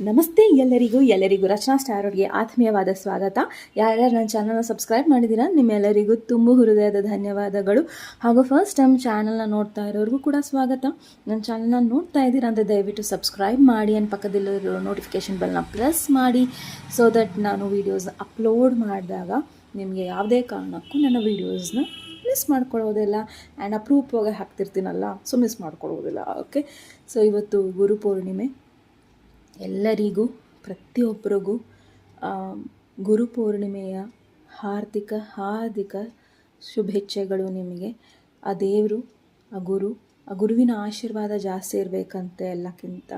ನಮಸ್ತೆ ಎಲ್ಲರಿಗೂ ರಚನಾ ಸ್ಟಾರ್ ಅವ್ರಿಗೆ ಆತ್ಮೀಯವಾದ ಸ್ವಾಗತ. ಯಾರ್ಯಾರು ನನ್ನ ಚಾನಲ್ನ ಸಬ್ಸ್ಕ್ರೈಬ್ ಮಾಡಿದ್ದೀರಾ ನಿಮ್ಮೆಲ್ಲರಿಗೂ ತುಂಬ ಹೃದಯದ ಧನ್ಯವಾದಗಳು. ಹಾಗೂ ಫಸ್ಟ್ ಟೈಮ್ ಚಾನಲ್ನ ನೋಡ್ತಾ ಇರೋರಿಗೂ ಕೂಡ ಸ್ವಾಗತ. ನನ್ನ ಚಾನಲ್ನ ನೋಡ್ತಾ ಇದ್ದೀರಾ ಅಂದರೆ ದಯವಿಟ್ಟು ಸಬ್ಸ್ಕ್ರೈಬ್ ಮಾಡಿ ಆ್ಯಂಡ್ ಪಕ್ಕದಲ್ಲಿರೋ ನೋಟಿಫಿಕೇಷನ್ ಬೆಲ್ನ ಪ್ರೆಸ್ ಮಾಡಿ, ಸೊ ದಟ್ ನಾನು ವೀಡಿಯೋಸ್ ಅಪ್ಲೋಡ್ ಮಾಡಿದಾಗ ನಿಮಗೆ ಯಾವುದೇ ಕಾರಣಕ್ಕೂ ನನ್ನ ವೀಡಿಯೋಸ್ನ ಮಿಸ್ ಮಾಡ್ಕೊಳ್ಳೋದಿಲ್ಲ. ಆ್ಯಂಡ್ ಅಪ್ರೂಪವಾಗಿ ಹಾಕ್ತಿರ್ತೀನಲ್ಲ, ಸೊ ಮಿಸ್ ಮಾಡ್ಕೊಳ್ಳೋದಿಲ್ಲ. ಓಕೆ, ಸೊ ಇವತ್ತು ಗುರುಪೂರ್ಣಿಮೆ. ಎಲ್ಲರಿಗೂ ಪ್ರತಿಯೊಬ್ಬರಿಗೂ ಗುರುಪೂರ್ಣಿಮೆಯ ಹಾರ್ದಿಕ ಶುಭೇಚ್ಛೆಗಳು. ನಿಮಗೆ ಆ ದೇವರು, ಆ ಗುರುವಿನ ಆಶೀರ್ವಾದ ಜಾಸ್ತಿ ಇರಬೇಕಂತೆ ಎಲ್ಲಕ್ಕಿಂತ.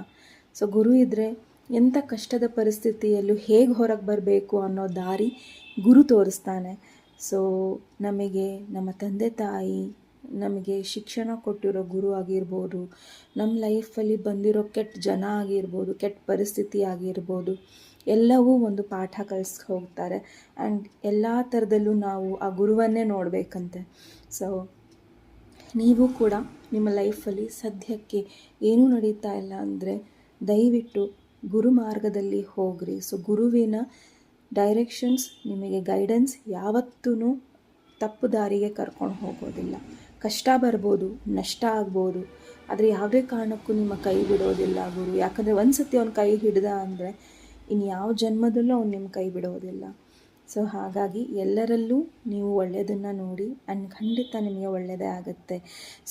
ಸೊ ಗುರು ಇದ್ದರೆ ಎಂಥ ಕಷ್ಟದ ಪರಿಸ್ಥಿತಿಯಲ್ಲೂ ಹೇಗೆ ಹೊರಗೆ ಬರಬೇಕು ಅನ್ನೋ ದಾರಿ ಗುರು ತೋರಿಸ್ತಾನೆ. ಸೊ ನಮಗೆ ನಮ್ಮ ತಂದೆ ತಾಯಿ ನಮಗೆ ಶಿಕ್ಷಣ ಕೊಟ್ಟಿರೋ ಗುರು ಆಗಿರ್ಬೋದು, ನಮ್ಮ ಲೈಫಲ್ಲಿ ಬಂದಿರೋ ಕೆಟ್ಟ ಜನ ಆಗಿರ್ಬೋದು, ಕೆಟ್ಟ ಪರಿಸ್ಥಿತಿ ಆಗಿರ್ಬೋದು, ಎಲ್ಲವೂ ಒಂದು ಪಾಠ ಕಲಿಸಿ ಹೋಗ್ತಾರೆ. ಆ್ಯಂಡ್ ಎಲ್ಲ ಥರದಲ್ಲೂ ನಾವು ಆ ಗುರುವನ್ನೇ ನೋಡಬೇಕಂತೆ. ಸೊ ನೀವು ಕೂಡ ನಿಮ್ಮ ಲೈಫಲ್ಲಿ ಸದ್ಯಕ್ಕೆ ಏನೂ ನಡೀತಾ ಇಲ್ಲ ಅಂದರೆ ದಯವಿಟ್ಟು ಗುರು ಮಾರ್ಗದಲ್ಲಿ ಹೋಗ್ರಿ. ಸೊ ಗುರುವಿನ ಡೈರೆಕ್ಷನ್ಸ್, ನಿಮಗೆ ಗೈಡೆನ್ಸ್ ಯಾವತ್ತೂ ತಪ್ಪು ದಾರಿಗೆ ಕರ್ಕೊಂಡು ಹೋಗೋದಿಲ್ಲ. ಕಷ್ಟ ಬರ್ಬೋದು, ನಷ್ಟ ಆಗ್ಬೋದು, ಆದರೆ ಯಾವುದೇ ಕಾರಣಕ್ಕೂ ನಿಮ್ಮ ಕೈ ಬಿಡೋದಿಲ್ಲ ಗುರು. ಯಾಕಂದರೆ ಒಂದು ಸತಿ ಅವ್ನ ಕೈ ಹಿಡ್ದ ಅಂದರೆ ಇನ್ನು ಯಾವ ಜನ್ಮದಲ್ಲೂ ಅವ್ನು ನಿಮ್ಮ ಕೈ ಬಿಡೋದಿಲ್ಲ. ಸೊ ಹಾಗಾಗಿ ಎಲ್ಲರಲ್ಲೂ ನೀವು ಒಳ್ಳೆಯದನ್ನು ನೋಡಿ ಆ್ಯಂಡ್ ಖಂಡಿತ ನಿಮಗೆ ಒಳ್ಳೆಯದೇ ಆಗುತ್ತೆ.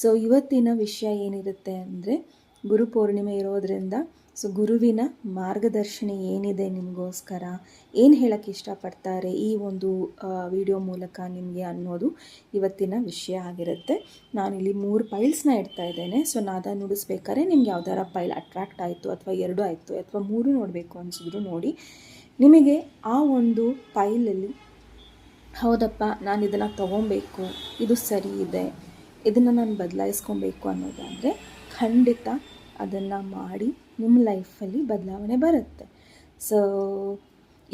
ಸೊ ಇವತ್ತಿನ ವಿಷಯ ಏನಿರುತ್ತೆ ಅಂದರೆ ಗುರುಪೂರ್ಣಿಮೆ ಇರೋದರಿಂದ ಸೊ ಗುರುವಿನ ಮಾರ್ಗದರ್ಶನ ಏನಿದೆ ನಿಮಗೋಸ್ಕರ, ಏನು ಹೇಳೋಕ್ಕೆ ಇಷ್ಟಪಡ್ತಾರೆ ಈ ಒಂದು ವಿಡಿಯೋ ಮೂಲಕ ನಿಮಗೆ ಅನ್ನೋದು ಇವತ್ತಿನ ವಿಷಯ ಆಗಿರುತ್ತೆ. ನಾನಿಲ್ಲಿ 3 ಪೈಲ್ಸ್ನ ಇಡ್ತಾ ಇದ್ದೇನೆ. ಸೊ ನಾದ ನುಡಿಸ್ಬೇಕಾದ್ರೆ ನಿಮ್ಗೆ ಯಾವ್ದಾರ ಪೈಲ್ ಅಟ್ರಾಕ್ಟ್ ಆಯಿತು ಅಥವಾ 2 ಆಯಿತು ಅಥವಾ 3 ನೋಡಬೇಕು ಅನಿಸಿದ್ರು ನೋಡಿ. ನಿಮಗೆ ಆ ಒಂದು ಪೈಲಲ್ಲಿ ಹೌದಪ್ಪ ನಾನು ಇದನ್ನು ತೊಗೊಬೇಕು, ಇದು ಸರಿ ಇದೆ, ಇದನ್ನು ನಾನು ಬದಲಾಯಿಸ್ಕೊಬೇಕು ಅನ್ನೋದಾದರೆ ಖಂಡಿತ ಅದನ್ನು ಮಾಡಿ ನಿಮ್ಮ ಲೈಫಲ್ಲಿ ಬದಲಾವಣೆ ಬರುತ್ತೆ. ಸೊ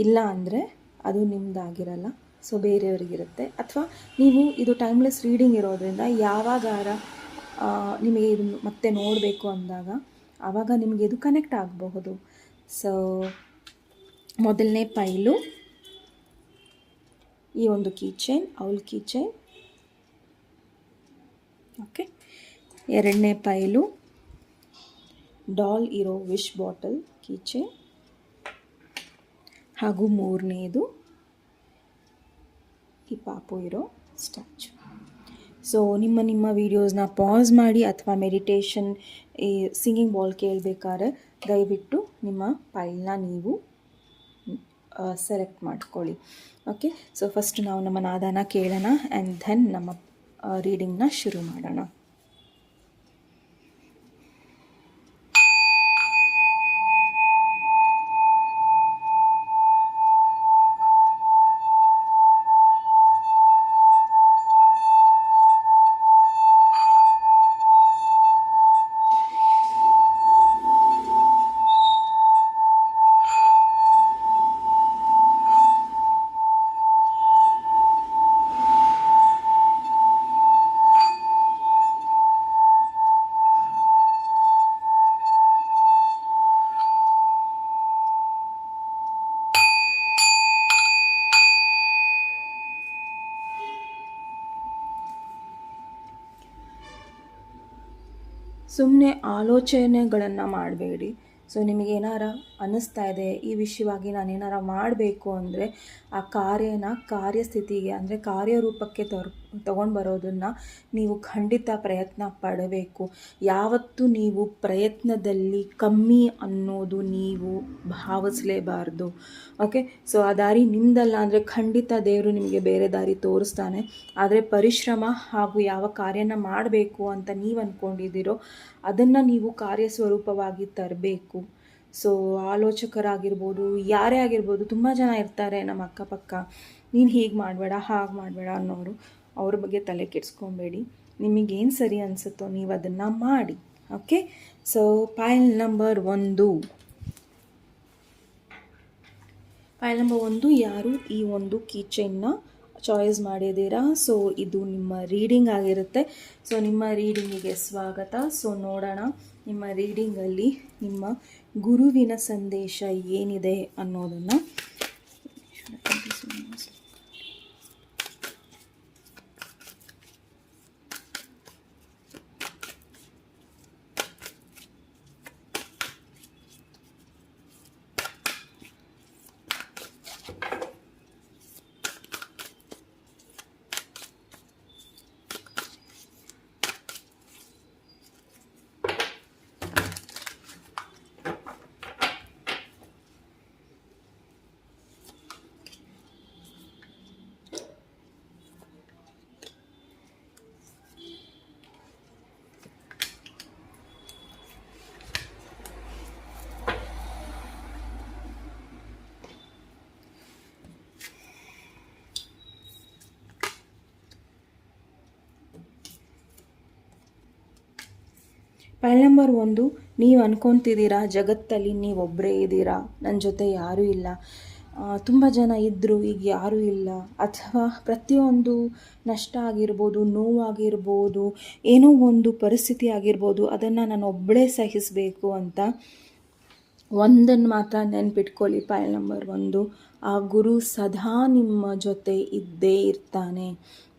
ಇಲ್ಲ ಅಂದರೆ ಅದು ನಿಮ್ಮದಾಗಿರಲ್ಲ, ಸೊ ಬೇರೆಯವ್ರಿಗಿರುತ್ತೆ. ಅಥವಾ ನೀವು ಇದು ಟೈಮ್ಲೆಸ್ ರೀಡಿಂಗ್ ಇರೋದ್ರಿಂದ ಯಾವಾಗಾರ ನಿಮಗೆ ಇದು ಮತ್ತೆ ನೋಡಬೇಕು ಅಂದಾಗ ಆವಾಗ ನಿಮಗೆ ಇದು ಕನೆಕ್ಟ್ ಆಗಬಹುದು. ಸೊ ಮೊದಲನೇ ಪೈಲು ಈ ಒಂದು ಕೀಚೈನ್, ಔಲ್ ಕೀಚೈನ್. ಓಕೆ, ಎರಡನೇ ಪೈಲು ಡಾಲ್ ಇರೋ ವಿಶ್ ಬಾಟಲ್ ಕೀಚೈನ್, ಹಾಗೂ ಮೂರನೇದು ಈ ಪಾಪು ಇರೋ ಸ್ಟ್ಯಾಚು. ಸೊ ನಿಮ್ಮ ವೀಡಿಯೋಸ್ನ ಪಾಸ್ ಮಾಡಿ ಅಥವಾ ಮೆಡಿಟೇಷನ್, ಈ ಸಿಂಗಿಂಗ್ ಬಾಲ್ ಕೇಳಬೇಕಾದ್ರೆ ದಯವಿಟ್ಟು ನಿಮ್ಮ ಪೈಲ್ನ ನೀವು ಸೆಲೆಕ್ಟ್ ಮಾಡ್ಕೊಳ್ಳಿ. ಓಕೆ, ಸೊ ಫಸ್ಟ್ ನಾವು ನಮ್ಮ ನಾದಾನ ಕೇಳೋಣ ಆ್ಯಂಡ್ ದೆನ್ ನಮ್ಮ ರೀಡಿಂಗ್ನ ಶುರು ಮಾಡೋಣ. ಸುಮ್ಮನೆ ಆಲೋಚನೆಗಳನ್ನು ಮಾಡಬೇಡಿ. ಸೊ ನಿಮಗೇನಾರ ಅನ್ನಿಸ್ತಾ ಇದೆ ಈ ವಿಷಯವಾಗಿ ನಾನೇನಾರ ಮಾಡಬೇಕು ಅಂದರೆ ಆ ಕಾರ್ಯಸ್ಥಿತಿಗೆ ಅಂದರೆ ಕಾರ್ಯರೂಪಕ್ಕೆ ತಗೊಂಡು ಬರೋದನ್ನು ನೀವು ಖಂಡಿತ ಪ್ರಯತ್ನ ಪಡಬೇಕು. ಯಾವತ್ತೂ ನೀವು ಪ್ರಯತ್ನದಲ್ಲಿ ಕಮ್ಮಿ ಅನ್ನೋದು ನೀವು ಭಾವಿಸಲೇಬಾರ್ದು. ಓಕೆ, ಸೊ ಆ ದಾರಿ ನಿಮ್ಮದಲ್ಲ ಅಂದರೆ ಖಂಡಿತ ದೇವರು ನಿಮಗೆ ಬೇರೆ ದಾರಿ ತೋರಿಸ್ತಾನೆ. ಆದರೆ ಪರಿಶ್ರಮ ಹಾಗೂ ಯಾವ ಕಾರ್ಯನ ಮಾಡಬೇಕು ಅಂತ ನೀವು ಅಂದ್ಕೊಂಡಿದ್ದೀರೋ ಅದನ್ನು ನೀವು ಕಾರ್ಯಸ್ವರೂಪವಾಗಿ ತರಬೇಕು. ಸೊ ಆಲೋಚಕರಾಗಿರ್ಬೋದು, ಯಾರೇ ಆಗಿರ್ಬೋದು, ತುಂಬ ಜನ ಇರ್ತಾರೆ ನಮ್ಮ ಅಕ್ಕಪಕ್ಕ, ನೀನು ಹೀಗೆ ಮಾಡಬೇಡ ಹಾಗೆ ಮಾಡಬೇಡ ಅನ್ನೋರು. ಅವ್ರ ಬಗ್ಗೆ ತಲೆ ಕೆಡಿಸ್ಕೊಬೇಡಿ. ನಿಮಗೇನು ಸರಿ ಅನಿಸುತ್ತೋ ನೀವು ಅದನ್ನು ಮಾಡಿ. ಓಕೆ, ಸೊ ಪೈಲ್ ನಂಬರ್ 1 ಯಾರು ಈ ಒಂದು ಕೀಚೈನ್ನ ಚಾಯ್ಸ್ ಮಾಡಿದ್ದೀರಾ, ಸೊ ಇದು ನಿಮ್ಮ ರೀಡಿಂಗ್ ಆಗಿರುತ್ತೆ. ಸೊ ನಿಮ್ಮ ರೀಡಿಂಗಿಗೆ ಸ್ವಾಗತ. ಸೊ ನೋಡೋಣ ನಿಮ್ಮ ರೀಡಿಂಗಲ್ಲಿ ನಿಮ್ಮ ಗುರುವಿನ ಸಂದೇಶ ಏನಿದೆ ಅನ್ನೋದನ್ನು ಫೈಲ್ ನಂಬರ್ 1, ನೀವು ಅನ್ಕೊತಿದ್ದೀರಾ ಜಗತ್ತಲ್ಲಿ ನೀವೊಬ್ಬರೇ ಇದ್ದೀರಾ, ನನ್ನ ಜೊತೆ ಯಾರೂ ಇಲ್ಲ, ತುಂಬ ಜನ ಇದ್ದರು ಈಗ ಯಾರೂ ಇಲ್ಲ, ಅಥವಾ ಪ್ರತಿಯೊಂದು ನಷ್ಟ ಆಗಿರ್ಬೋದು, ನೋವಾಗಿರ್ಬೋದು, ಏನೋ ಒಂದು ಪರಿಸ್ಥಿತಿ ಆಗಿರ್ಬೋದು, ಅದನ್ನು ನಾನು ಒಬ್ಬಳೇ ಸಹಿಸಬೇಕು ಅಂತ. ಒಂದನ್ನು ಮಾತ್ರ ನೆನ್ಪಿಟ್ಕೊಳ್ಳಿ, ಫೈಲ್ ನಂಬರ್ 1, ಆ ಗುರು ಸದಾ ನಿಮ್ಮ ಜೊತೆ ಇದ್ದೇ ಇರ್ತಾನೆ.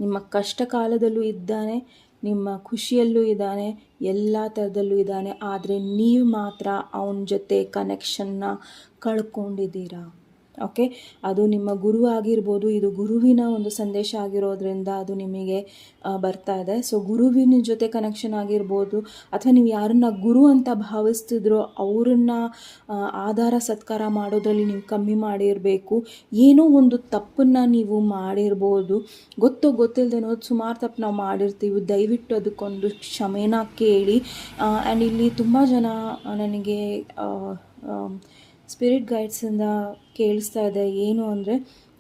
ನಿಮ್ಮ ಕಷ್ಟ ಕಾಲದಲ್ಲೂ ಇದ್ದಾನೆ, ನಿಮ್ಮ ಖುಷಿಯಲ್ಲೂ ಇದ್ದಾನೆ, ಎಲ್ಲ ಥರದಲ್ಲೂ ಇದ್ದಾನೆ. ಆದರೆ ನೀವು ಮಾತ್ರ ಅವನ ಜೊತೆ ಕನೆಕ್ಷನ್ನ ಕಳ್ಕೊಂಡಿದ್ದೀರಾ. ಓಕೆ, ಅದು ನಿಮ್ಮ ಗುರು ಆಗಿರ್ಬೋದು. ಇದು ಗುರುವಿನ ಒಂದು ಸಂದೇಶ ಆಗಿರೋದ್ರಿಂದ ಅದು ನಿಮಗೆ ಬರ್ತಾ ಇದೆ. ಸೊ ಗುರುವಿನ ಜೊತೆ ಕನೆಕ್ಷನ್ ಆಗಿರ್ಬೋದು, ಅಥವಾ ನೀವು ಯಾರನ್ನ ಗುರು ಅಂತ ಭಾವಿಸ್ತಿದ್ರೋ ಅವ್ರನ್ನ ಆಧಾರ ಸತ್ಕಾರ ಮಾಡೋದ್ರಲ್ಲಿ ನೀವು ಕಮ್ಮಿ ಮಾಡಿರಬೇಕು. ಏನೋ ಒಂದು ತಪ್ಪನ್ನು ನೀವು ಮಾಡಿರ್ಬೋದು, ಗೊತ್ತಿಲ್ಲದೇನೋ ಸುಮಾರು ತಪ್ಪು ನಾವು ಮಾಡಿರ್ತೀವಿ. ದಯವಿಟ್ಟು ಅದಕ್ಕೊಂದು ಕ್ಷಮೆನ ಕೇಳಿ. ಆ್ಯಂಡ್ ಇಲ್ಲಿ ತುಂಬ ಜನ ನನಗೆ ಸ್ಪಿರಿಟ್ ಗೈಡ್ಸಿಂದ ಕೇಳಿಸ್ತಾ ಇದೆ ಏನು ಅಂದರೆ,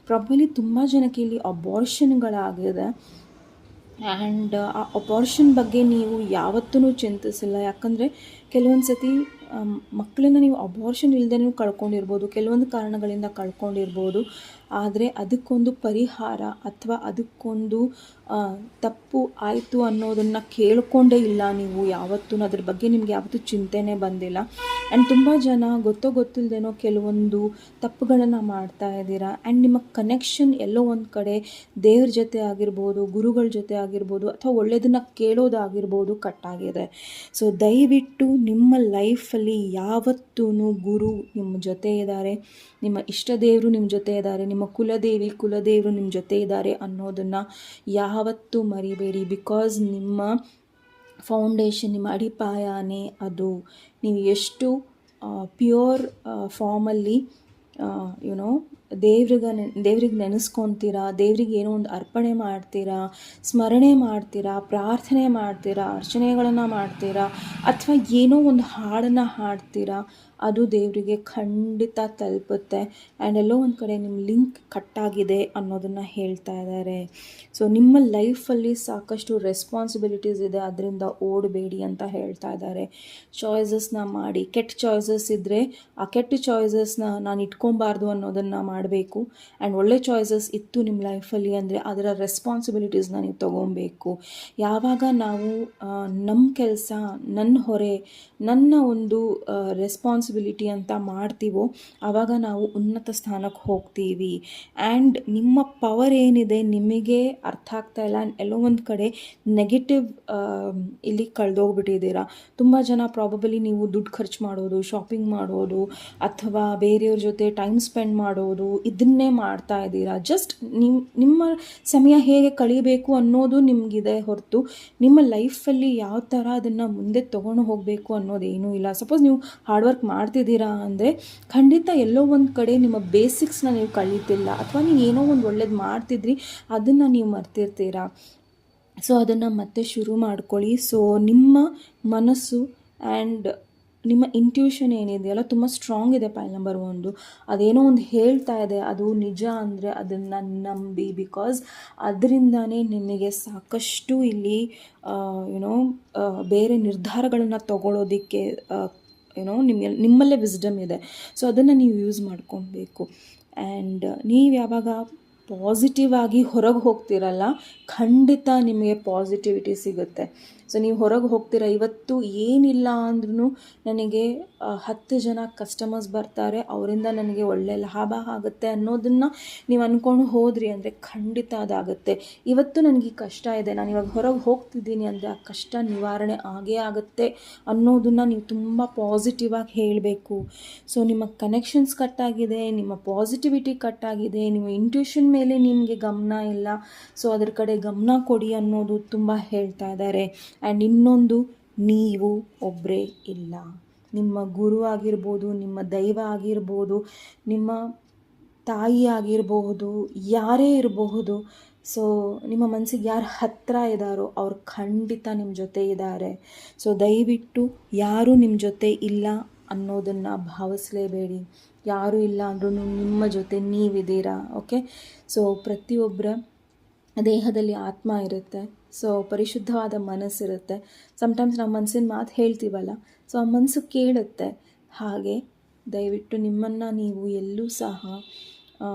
ಪ್ರಾಬಲಿ ತುಂಬ ಜನಕ್ಕೆ ಇಲ್ಲಿ ಅಬಾರ್ಷನ್ಗಳಾಗಿದೆ. ಆ್ಯಂಡ್ ಆ ಅಬಾರ್ಷನ್ ಬಗ್ಗೆ ನೀವು ಯಾವತ್ತೂ ಚಿಂತಿಸಿಲ್ಲ. ಯಾಕಂದರೆ ಕೆಲವೊಂದು ಸತಿ ಮಕ್ಕಳನ್ನ ನೀವು ಅಬಾರ್ಷನ್ ಇಲ್ಲದೆ ನೀವು ಕಳ್ಕೊಂಡಿರ್ಬೋದು, ಕೆಲವೊಂದು ಕಾರಣಗಳಿಂದ ಕಳ್ಕೊಂಡಿರ್ಬೋದು. ಆದರೆ ಅದಕ್ಕೊಂದು ಪರಿಹಾರ ಅಥವಾ ಅದಕ್ಕೊಂದು ತಪ್ಪು ಆಯಿತು ಅನ್ನೋದನ್ನು ಕೇಳ್ಕೊಂಡೇ ಇಲ್ಲ ನೀವು ಯಾವತ್ತೂ. ಅದ್ರ ಬಗ್ಗೆ ನಿಮ್ಗೆ ಯಾವತ್ತೂ ಚಿಂತೆನೇ ಬಂದಿಲ್ಲ. ಆ್ಯಂಡ್ ತುಂಬ ಜನ ಗೊತ್ತಿಲ್ಲದೇನೋ ಕೆಲವೊಂದು ತಪ್ಪುಗಳನ್ನು ಮಾಡ್ತಾ ಇದ್ದೀರಾ. ಆ್ಯಂಡ್ ನಿಮ್ಮ ಕನೆಕ್ಷನ್ ಎಲ್ಲೋ ಒಂದು ಕಡೆ ದೇವ್ರ ಜೊತೆ ಆಗಿರ್ಬೋದು, ಗುರುಗಳ ಜೊತೆ ಆಗಿರ್ಬೋದು, ಅಥವಾ ಒಳ್ಳೆಯದನ್ನು ಕೇಳೋದಾಗಿರ್ಬೋದು ಕಟ್ಟಾಗಿದೆ. ಸೊ ದಯವಿಟ್ಟು ನಿಮ್ಮ ಲೈಫಲ್ಲಿ ಯಾವತ್ತೂ ಗುರು ನಿಮ್ಮ ಜೊತೆ ಇದ್ದಾರೆ, ನಿಮ್ಮ ಇಷ್ಟ ದೇವರು ನಿಮ್ಮ ಜೊತೆ ಇದ್ದಾರೆ, ನಿಮ್ಮ ಕುಲದೇವರು ನಿಮ್ಮ ಜೊತೆ ಇದ್ದಾರೆ ಅನ್ನೋದನ್ನು ಯಾವತ್ತೂ ಮರಿಬೇಡಿ. ಬಿಕಾಸ್ ನಿಮ್ಮ ಫೌಂಡೇಶನ್, ನಿಮ್ಮ ಅಡಿಪಾಯನೇ ಅದು. ನೀವು ಎಷ್ಟು ಪ್ಯೂರ್ ಫಾರ್ಮಲ್ಲಿ ದೇವ್ರಿಗೆ ನೆನೆಸ್ಕೊತೀರಾ, ದೇವ್ರಿಗೆ ಏನೋ ಒಂದು ಅರ್ಪಣೆ ಮಾಡ್ತೀರಾ, ಸ್ಮರಣೆ ಮಾಡ್ತೀರಾ, ಪ್ರಾರ್ಥನೆ ಮಾಡ್ತೀರಾ, ಅರ್ಚನೆಗಳನ್ನು ಮಾಡ್ತೀರಾ, ಅಥವಾ ಏನೋ ಒಂದು ಹಾಡನ್ನು ಹಾಡ್ತೀರಾ, ಅದು ದೇವರಿಗೆ ಖಂಡಿತ ತಲುಪುತ್ತೆ. ಆ್ಯಂಡ್ ಎಲ್ಲೋ ಒಂದು ಕಡೆ ನಿಮ್ಮ ಲಿಂಕ್ ಕಟ್ಟಾಗಿದೆ ಅನ್ನೋದನ್ನು ಹೇಳ್ತಾ ಇದ್ದಾರೆ. ಸೊ ನಿಮ್ಮ ಲೈಫಲ್ಲಿ ಸಾಕಷ್ಟು ರೆಸ್ಪಾನ್ಸಿಬಿಲಿಟೀಸ್ ಇದೆ, ಅದರಿಂದ ಓಡಬೇಡಿ ಅಂತ ಹೇಳ್ತಾ ಇದ್ದಾರೆ. ಚಾಯ್ಸಸ್ನ ಮಾಡಿ. ಕೆಟ್ಟ ಚಾಯ್ಸಸ್ ಇದ್ದರೆ ಆ ಕೆಟ್ಟ ಚಾಯ್ಸಸ್ನ ನಾನು ಇಟ್ಕೊಬಾರ್ದು ಅನ್ನೋದನ್ನು ಮಾಡಬೇಕು. ಆ್ಯಂಡ್ ಒಳ್ಳೆ ಚಾಯ್ಸಸ್ ಇತ್ತು ನಿಮ್ಮ ಲೈಫಲ್ಲಿ ಅಂದರೆ ಅದರ ರೆಸ್ಪಾನ್ಸಿಬಿಲಿಟೀಸ್ನ ನೀವು ತೊಗೊಬೇಕು. ಯಾವಾಗ ನಾವು ನಮ್ಮ ಕೆಲಸ, ನನ್ನ ಹೊರೆ, ನನ್ನ ಒಂದು ರೆಸ್ಪಾನ್ಸಿಬಿಲಿಟಿ ಅಂತ ಮಾಡ್ತೀವೋ ಆವಾಗ ನಾವು ಉನ್ನತ ಸ್ಥಾನಕ್ಕೆ ಹೋಗ್ತೀವಿ. ಆ್ಯಂಡ್ ನಿಮ್ಮ ಪವರ್ ಏನಿದೆ ನಿಮಗೆ ಅರ್ಥ ಆಗ್ತಾ ಇಲ್ಲ. ಎಲ್ಲೋ ಒಂದು ಕಡೆ ನೆಗೆಟಿವ್ ಇಲ್ಲಿ ಕಳೆದೋಗ್ಬಿಟ್ಟಿದ್ದೀರಾ. ತುಂಬ ಜನ ಪ್ರಾಬಬಲಿ ನೀವು ದುಡ್ಡು ಖರ್ಚು ಮಾಡೋದು, ಶಾಪಿಂಗ್ ಮಾಡೋದು, ಅಥವಾ ಬೇರೆಯವ್ರ ಜೊತೆ ಟೈಮ್ ಸ್ಪೆಂಡ್ ಮಾಡೋದು, ಇದನ್ನೇ ಮಾಡ್ತಾ ಇದ್ದೀರಾ. ಜಸ್ಟ್ ನಿಮ್ಮ ಸಮಯ ಹೇಗೆ ಕಳೀಬೇಕು ಅನ್ನೋದು ನಿಮಗಿದೆ ಹೊರತು ನಿಮ್ಮ ಲೈಫಲ್ಲಿ ಯಾವ ಥರ ಅದನ್ನು ಮುಂದೆ ತೊಗೊಂಡು ಹೋಗಬೇಕು ಅನ್ನೋದೇನೂ ಇಲ್ಲ. ಸಪೋಸ್ ನೀವು ಹಾರ್ಡ್ ವರ್ಕ್ ಮಾಡ್ತಿದ್ದೀರಾ ಅಂದರೆ ಖಂಡಿತ ಎಲ್ಲೋ ಒಂದು ಕಡೆ ನಿಮ್ಮ ಬೇಸಿಕ್ಸ್ನ ನೀವು ಕಳೀತಿಲ್ಲ, ಅಥವಾ ನೀವು ಏನೋ ಒಂದು ಒಳ್ಳೇದು ಮಾಡ್ತಿದ್ರಿ ಅದನ್ನು ನೀವು ಮರ್ತಿರ್ತೀರಾ. ಸೊ ಅದನ್ನು ಮತ್ತೆ ಶುರು ಮಾಡ್ಕೊಳ್ಳಿ. ಸೊ ನಿಮ್ಮ ಮನಸ್ಸು ಆ್ಯಂಡ್ ನಿಮ್ಮ ಇಂಟ್ಯೂಷನ್ ಏನಿದೆಯಲ್ಲ ತುಂಬ ಸ್ಟ್ರಾಂಗ್ ಇದೆ. ಫೈಲ್ ನಂಬರ್ 1 ಅದೇನೋ ಒಂದು ಹೇಳ್ತಾ ಇದೆ, ಅದು ನಿಜ ಅಂದರೆ ಅದನ್ನು ನಂಬಿ. ಬಿಕಾಸ್ ಅದರಿಂದನೇ ನಿಮಗೆ ಸಾಕಷ್ಟು ಇಲ್ಲಿ ಬೇರೆ ನಿರ್ಧಾರಗಳನ್ನು ತಗೊಳ್ಳೋದಕ್ಕೆ ನಿಮ್ಮಲ್ಲೇ ವಿಸ್ಡಮ್ ಇದೆ. ಸೊ ಅದನ್ನು ನೀವು ಯೂಸ್ ಮಾಡ್ಕೊಬೇಕು. ಆ್ಯಂಡ್ ನೀವು ಯಾವಾಗ ಪಾಸಿಟಿವ್ ಆಗಿ ಹೊರಗೆ ಹೋಗ್ತಿರಲ್ಲ, ಖಂಡಿತ ನಿಮಗೆ ಪಾಸಿಟಿವಿಟಿ ಸಿಗುತ್ತೆ. ಸೊ ನೀವು ಹೊರಗೆ ಹೋಗ್ತೀರಾ, ಇವತ್ತು ಏನಿಲ್ಲ ಅಂದ್ರೂ ನನಗೆ 10 ಜನ ಕಸ್ಟಮರ್ಸ್ ಬರ್ತಾರೆ, ಅವರಿಂದ ನನಗೆ ಒಳ್ಳೆ ಲಾಭ ಆಗುತ್ತೆ ಅನ್ನೋದನ್ನು ನೀವು ಅಂದ್ಕೊಂಡು ಹೋದ್ರಿ ಅಂದರೆ ಖಂಡಿತ ಅದಾಗುತ್ತೆ. ಇವತ್ತು ನನಗೆ ಈ ಕಷ್ಟ ಇದೆ, ನಾನು ಇವಾಗ ಹೊರಗೆ ಹೋಗ್ತಿದ್ದೀನಿ ಅಂದರೆ ಆ ಕಷ್ಟ ನಿವಾರಣೆ ಆಗೇ ಆಗುತ್ತೆ ಅನ್ನೋದನ್ನು ನೀವು ತುಂಬ ಪಾಸಿಟಿವ್ ಆಗಿ ಹೇಳಬೇಕು. ಸೊ ನಿಮ್ಮ ಕನೆಕ್ಷನ್ಸ್ ಕಟ್ಟಾಗಿದೆ, ನಿಮ್ಮ ಪಾಸಿಟಿವಿಟಿ ಕಟ್ಟಾಗಿದೆ, ನಿಮ್ಮ ಇಂಟ್ಯೂಷನ್ ಮೇಲೆ ನಿಮಗೆ ಗಮನ ಇಲ್ಲ. ಸೊ ಅದ್ರ ಕಡೆ ಗಮನ ಕೊಡಿ ಅನ್ನೋದು ತುಂಬ ಹೇಳ್ತಾ ಇದ್ದಾರೆ. ಆ್ಯಂಡ್ ಇನ್ನೊಂದು, ನೀವು ಒಬ್ಬರೇ ಇಲ್ಲ. ನಿಮ್ಮ ಗುರು ಆಗಿರ್ಬೋದು, ನಿಮ್ಮ ದೈವ ಆಗಿರ್ಬೋದು, ನಿಮ್ಮ ತಾಯಿ ಆಗಿರಬಹುದು, ಯಾರೇ ಇರಬಹುದು. ಸೊ ನಿಮ್ಮ ಮನಸ್ಸಿಗೆ ಯಾರು ಹತ್ತಿರ ಇದ್ದಾರೋ ಅವ್ರು ಖಂಡಿತ ನಿಮ್ಮ ಜೊತೆ ಇದ್ದಾರೆ. ಸೊ ದಯವಿಟ್ಟು ಯಾರೂ ನಿಮ್ಮ ಜೊತೆ ಇಲ್ಲ ಅನ್ನೋದನ್ನು ಭಾವಿಸಲೇಬೇಡಿ. ಯಾರೂ ಇಲ್ಲ ಅಂದ್ರೂ ನಿಮ್ಮ ಜೊತೆ ನೀವಿದ್ದೀರಾ. ಓಕೆ, ಸೊ ಪ್ರತಿಯೊಬ್ಬರ ದೇಹದಲ್ಲಿ ಆತ್ಮ ಇರುತ್ತೆ. ಸೊ ಪರಿಶುದ್ಧವಾದ ಮನಸ್ಸಿರುತ್ತೆ. ಸಮ್ಟೈಮ್ಸ್ ನಾವು ಮನಸ್ಸಿನ ಮಾತು ಹೇಳ್ತೀವಲ್ಲ, ಸೊ ಆ ಮನಸ್ಸು ಕೇಳುತ್ತೆ. ಹಾಗೆ ದಯವಿಟ್ಟು ನಿಮ್ಮನ್ನು ನೀವು ಎಲ್ಲೂ ಸಹ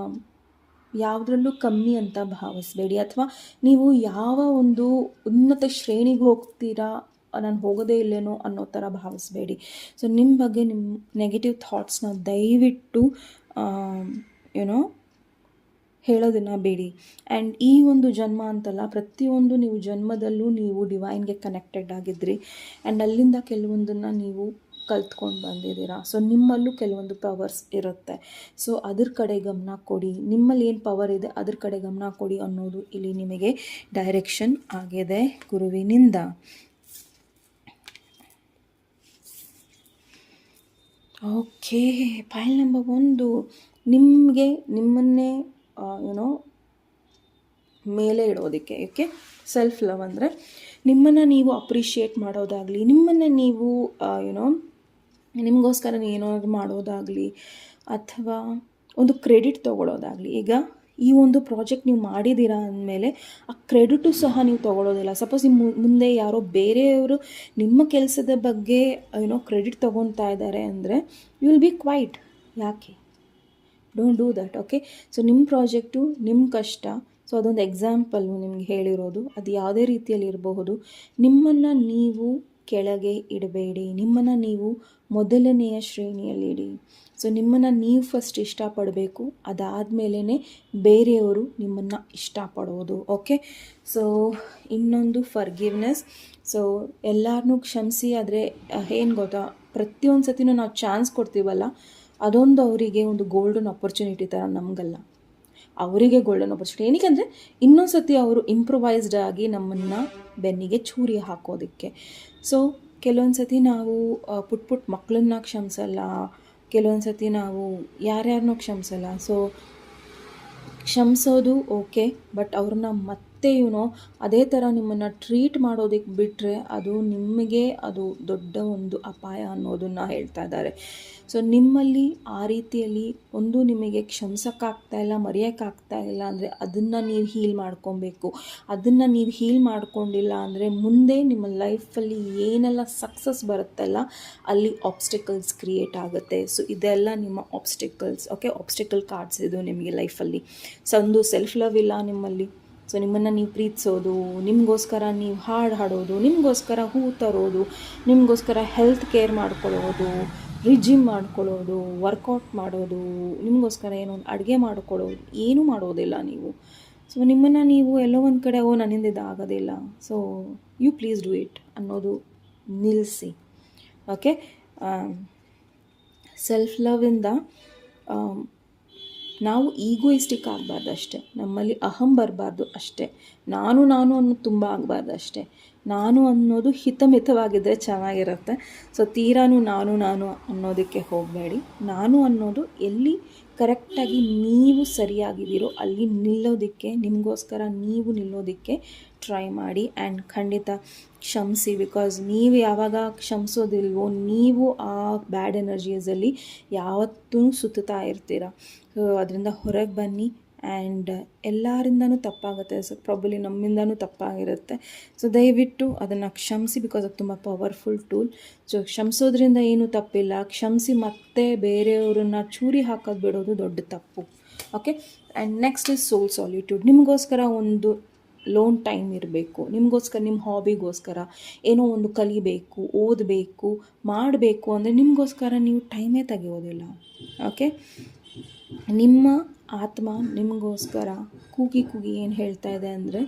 ಯಾವುದ್ರಲ್ಲೂ ಕಮ್ಮಿ ಅಂತ ಭಾವಿಸ್ಬೇಡಿ, ಅಥವಾ ನೀವು ಯಾವ ಒಂದು ಉನ್ನತ ಶ್ರೇಣಿಗೆ ಹೋಗ್ತೀರಾ, ನಾನು ಹೋಗೋದೇ ಇಲ್ಲೇನೋ ಅನ್ನೋ ಥರ ಭಾವಿಸ್ಬೇಡಿ. ಸೊ ನಿಮ್ಮ ಬಗ್ಗೆ ನಿಮ್ಮ ನೆಗೆಟಿವ್ ಥಾಟ್ಸ್ನ ದಯವಿಟ್ಟು ಹೇಳೋದನ್ನು ಬೇಡಿ. ಆ್ಯಂಡ್ ಈ ಒಂದು ಜನ್ಮ ಅಂತಲ್ಲ, ಪ್ರತಿಯೊಂದು ನೀವು ಜನ್ಮದಲ್ಲೂ ನೀವು ಡಿವೈನ್ಗೆ ಕನೆಕ್ಟೆಡ್ ಆಗಿದ್ರಿ. ಆ್ಯಂಡ್ ಅಲ್ಲಿಂದ ಕೆಲವೊಂದನ್ನು ನೀವು ಕಲ್ತ್ಕೊಂಡು ಬಂದಿದ್ದೀರಾ. ಸೊ ನಿಮ್ಮಲ್ಲೂ ಕೆಲವೊಂದು ಪವರ್ಸ್ ಇರುತ್ತೆ. ಸೊ ಅದ್ರ ಕಡೆ ಗಮನ ಕೊಡಿ. ನಿಮ್ಮಲ್ಲಿ ಏನು ಪವರ್ ಇದೆ ಅದ್ರ ಕಡೆ ಗಮನ ಕೊಡಿ ಅನ್ನೋದು ಇಲ್ಲಿ ನಿಮಗೆ ಡೈರೆಕ್ಷನ್ ಆಗಿದೆ ಗುರುವಿನಿಂದ. ಓಕೆ, ಫೈಲ್ ನಂಬರ್ 1, ನಿಮಗೆ ನಿಮ್ಮನ್ನೇ ಮೇಲೆ ಇಡೋದಕ್ಕೆ. ಓಕೆ, ಸೆಲ್ಫ್ ಲವ್ ಅಂದರೆ ನಿಮ್ಮನ್ನು ನೀವು ಅಪ್ರಿಷಿಯೇಟ್ ಮಾಡೋದಾಗಲಿ, ನಿಮ್ಮನ್ನು ನೀವು ನಿಮಗೋಸ್ಕರ ಏನಾದ್ರು ಮಾಡೋದಾಗಲಿ, ಅಥವಾ ಒಂದು ಕ್ರೆಡಿಟ್ ತೊಗೊಳ್ಳೋದಾಗಲಿ. ಈಗ ಈ ಒಂದು ಪ್ರಾಜೆಕ್ಟ್ ನೀವು ಮಾಡಿದ್ದೀರಾ ಅಂದಮೇಲೆ ಆ ಕ್ರೆಡಿಟು ಸಹ ನೀವು ತೊಗೊಳ್ಳೋದಿಲ್ಲ. ಸಪೋಸ್ ನಿಮ್ಮ ಮುಂದೆ ಯಾರೋ ಬೇರೆಯವರು ನಿಮ್ಮ ಕೆಲಸದ ಬಗ್ಗೆ ಕ್ರೆಡಿಟ್ ತೊಗೊತಾ ಇದ್ದಾರೆ ಅಂದರೆ ಯು ವಿಲ್ ಬಿ ಕ್ವೈಟ್. ಯಾಕೆ? Don't do that. Okay, so ನಿಮ್ಮ ಪ್ರಾಜೆಕ್ಟು ನಿಮ್ಮ ಕಷ್ಟ. ಸೊ ಅದೊಂದು ಎಕ್ಸಾಂಪಲ್ಲು ನಿಮ್ಗೆ ಹೇಳಿರೋದು. ಅದು ಯಾವುದೇ ರೀತಿಯಲ್ಲಿ ಇರಬಹುದು. ನಿಮ್ಮನ್ನು ನೀವು ಕೆಳಗೆ ಇಡಬೇಡಿ, ನಿಮ್ಮನ್ನು ನೀವು ಮೊದಲನೆಯ ಶ್ರೇಣಿಯಲ್ಲಿ ಇಡಿ. ಸೊ ನಿಮ್ಮನ್ನು ನೀವು ಫಸ್ಟ್ ಇಷ್ಟಪಡಬೇಕು, ಅದಾದಮೇಲೆ ಬೇರೆಯವರು ನಿಮ್ಮನ್ನು ಇಷ್ಟಪಡೋದು. ಓಕೆ, ಸೊ ಇನ್ನೊಂದು ಫರ್ಗಿವ್ನೆಸ್. ಸೊ ಎಲ್ಲರನ್ನೂ ಕ್ಷಮಿಸಿ. ಆದರೆ ಏನು ಗೊತ್ತಾ, ಪ್ರತಿಯೊಂದು ಸತಿನೂ ನಾವು ಚಾನ್ಸ್ ಕೊಡ್ತೀವಲ್ಲ, ಅದೊಂದು ಅವರಿಗೆ ಒಂದು ಗೋಲ್ಡನ್ ಆಪರ್ಚುನಿಟಿ ಥರ, ನಮಗಲ್ಲ, ಅವರಿಗೆ ಗೋಲ್ಡನ್ ಆಪರ್ಚುನಿಟಿ. ಏನಕ್ಕೆ ಅಂದರೆ ಇನ್ನೊಂದು ಸತಿ ಅವರು ಇಂಪ್ರೊವೈಸ್ಡ್ ಆಗಿ ನಮ್ಮನ್ನು ಬೆನ್ನಿಗೆ ಚೂರಿ ಹಾಕೋದಕ್ಕೆ. ಸೊ ಕೆಲವೊಂದು ಸತಿ ನಾವು ಪುಟ್ಟ ಮಕ್ಕಳನ್ನ ಕ್ಷಮಿಸಲ್ಲ, ಕೆಲವೊಂದು ಸತಿ ನಾವು ಯಾರ್ಯಾರನ್ನೂ ಕ್ಷಮಿಸಲ್ಲ. ಸೊ ಕ್ಷಮಿಸೋದು ಓಕೆ, ಬಟ್ ಅವ್ರನ್ನ ಮತ್ತೆ ಅದೇ ಥರ ನಿಮ್ಮನ್ನು ಟ್ರೀಟ್ ಮಾಡೋದಕ್ಕೆ ಬಿಟ್ಟರೆ ಅದು ನಿಮಗೆ ಅದು ದೊಡ್ಡ ಒಂದು ಅಪಾಯ ಅನ್ನೋದನ್ನು ಹೇಳ್ತಾ ಇದ್ದಾರೆ. ಸೊ ನಿಮ್ಮಲ್ಲಿ ಆ ರೀತಿಯಲ್ಲಿ ಒಂದು ನಿಮಗೆ ಕ್ಷಮಿಸೋಕ್ಕಾಗ್ತಾ ಇಲ್ಲ, ಮರೆಯೋಕ್ಕಾಗ್ತಾ ಇಲ್ಲ ಅಂದರೆ ಅದನ್ನು ನೀವು ಹೀಲ್ ಮಾಡ್ಕೊಬೇಕು. ಅದನ್ನು ನೀವು ಹೀಲ್ ಮಾಡ್ಕೊಂಡಿಲ್ಲ ಅಂದರೆ ಮುಂದೆ ನಿಮ್ಮ ಲೈಫಲ್ಲಿ ಏನೆಲ್ಲ ಸಕ್ಸಸ್ ಬರುತ್ತಲ್ಲ ಅಲ್ಲಿ ಆಬ್ಸ್ಟಿಕಲ್ಸ್ ಕ್ರಿಯೇಟ್ ಆಗುತ್ತೆ. ಸೊ ಇದೆಲ್ಲ ನಿಮ್ಮ ಆಬ್ಸ್ಟಿಕಲ್ಸ್. ಓಕೆ, ಆಬ್ಸ್ಟಿಕಲ್ ಕಾರ್ಡ್ಸ್ ಇದು ನಿಮಗೆ ಲೈಫಲ್ಲಿ. ಸೊ ಒಂದು ಸೆಲ್ಫ್ ಲವ್ ಇಲ್ಲ ನಿಮ್ಮಲ್ಲಿ. ಸೊ ನಿಮ್ಮನ್ನು ನೀವು ಪ್ರೀತಿಸೋದು, ನಿಮಗೋಸ್ಕರ ನೀವು ಹಾಡು ಹಾಡೋದು, ನಿಮಗೋಸ್ಕರ ಹೂ ತರೋದು, ನಿಮಗೋಸ್ಕರ ಹೆಲ್ತ್ ಕೇರ್ ಮಾಡ್ಕೊಳ್ಳೋದು, ರಿಜಿಮ್ ಮಾಡ್ಕೊಳ್ಳೋದು, ವರ್ಕೌಟ್ ಮಾಡೋದು, ನಿಮಗೋಸ್ಕರ ಏನೋ ಒಂದು ಅಡುಗೆ ಮಾಡ್ಕೊಳ್ಳೋದು, ಏನೂ ಮಾಡೋದಿಲ್ಲ ನೀವು. ಸೊ ನಿಮ್ಮನ್ನು ನೀವು ಎಲ್ಲೋ ಒಂದು ಕಡೆ ನನ್ನಿಂದ ಇದಾಗೋದಿಲ್ಲ, so you please do it ಅನ್ನೋದು ನಿಲ್ಲಿಸಿ. ಓಕೆ, ಸೆಲ್ಫ್ ಲವ್ವಿಂದ ನಾವು ಈಗೋಯಿಸ್ಟಿಕ್ ಆಗಬಾರ್ದು ಅಷ್ಟೇ, ನಮ್ಮಲ್ಲಿ ಅಹಂ ಬರಬಾರ್ದು ಅಷ್ಟೇ, ನಾನು ಅನ್ನೋದು ತುಂಬ ಆಗಬಾರ್ದು ಅಷ್ಟೇ. ನಾನು ಅನ್ನೋದು ಹಿತಮಿತವಾಗಿದ್ದರೆ ಚೆನ್ನಾಗಿರುತ್ತೆ. ಸೊ ತೀರಾನು ನಾನು ಅನ್ನೋದಕ್ಕೆ ಹೋಗಬೇಡಿ. ನಾನು ಅನ್ನೋದು ಎಲ್ಲಿ ಕರೆಕ್ಟಾಗಿ ನೀವು ಸರಿಯಾಗಿದ್ದೀರೋ ಅಲ್ಲಿ ನಿಲ್ಲೋದಕ್ಕೆ, ನಿಮಗೋಸ್ಕರ ನೀವು ನಿಲ್ಲೋದಕ್ಕೆ ಟ್ರೈ ಮಾಡಿ. ಆ್ಯಂಡ್ ಖಂಡಿತ ಕ್ಷಮಿಸಿ. ಬಿಕಾಸ್ ನೀವು ಯಾವಾಗ ಕ್ಷಮಿಸೋದಿಲ್ವೋ ನೀವು ಆ ಬ್ಯಾಡ್ ಎನರ್ಜೀಸಲ್ಲಿ ಯಾವತ್ತೂ ಸುತ್ತಾ ಇರ್ತೀರ. ಸೊ ಅದರಿಂದ ಹೊರಗೆ ಬನ್ನಿ. ಆ್ಯಂಡ್ ಎಲ್ಲರಿಂದನೂ ತಪ್ಪಾಗುತ್ತೆ. ಸೊ ಪ್ರಾಬಲಿ ನಮ್ಮಿಂದನೂ ತಪ್ಪಾಗಿರುತ್ತೆ. ಸೊ ದಯವಿಟ್ಟು ಅದನ್ನು ಕ್ಷಮಿಸಿ. ಬಿಕಾಸ್ ಅದು ತುಂಬ ಪವರ್ಫುಲ್ ಟೂಲ್. ಸೊ ಕ್ಷಮಿಸೋದ್ರಿಂದ ಏನೂ ತಪ್ಪಿಲ್ಲ. ಕ್ಷಮಿಸಿ ಮತ್ತೆ ಬೇರೆಯವ್ರನ್ನ ಚೂರಿ ಹಾಕೋದು ಬಿಡೋದು ದೊಡ್ಡ ತಪ್ಪು. Okay. And next is soul solitude. ನಿಮಗೋಸ್ಕರ ಒಂದು ಲೋನ್ ಟೈಮ್ ಇರಬೇಕು, ನಿಮಗೋಸ್ಕರ ನಿಮ್ಮ ಹಾಬಿಗೋಸ್ಕರ ಏನೋ ಒಂದು ಕಲಿಬೇಕು, ಓದಬೇಕು, ಮಾಡಬೇಕು ಅಂದರೆ ನಿಮಗೋಸ್ಕರ ನೀವು ಟೈಮೇ ತೆಗೆಯೋದಿಲ್ಲ. ಓಕೆ. ನಿಮ್ಮ ಆತ್ಮ ನಿಮಗೋಸ್ಕರ ಕೂಗಿ ಕೂಗಿ ಏನು ಹೇಳ್ತಾ ಇದೆ ಅಂದರೆ,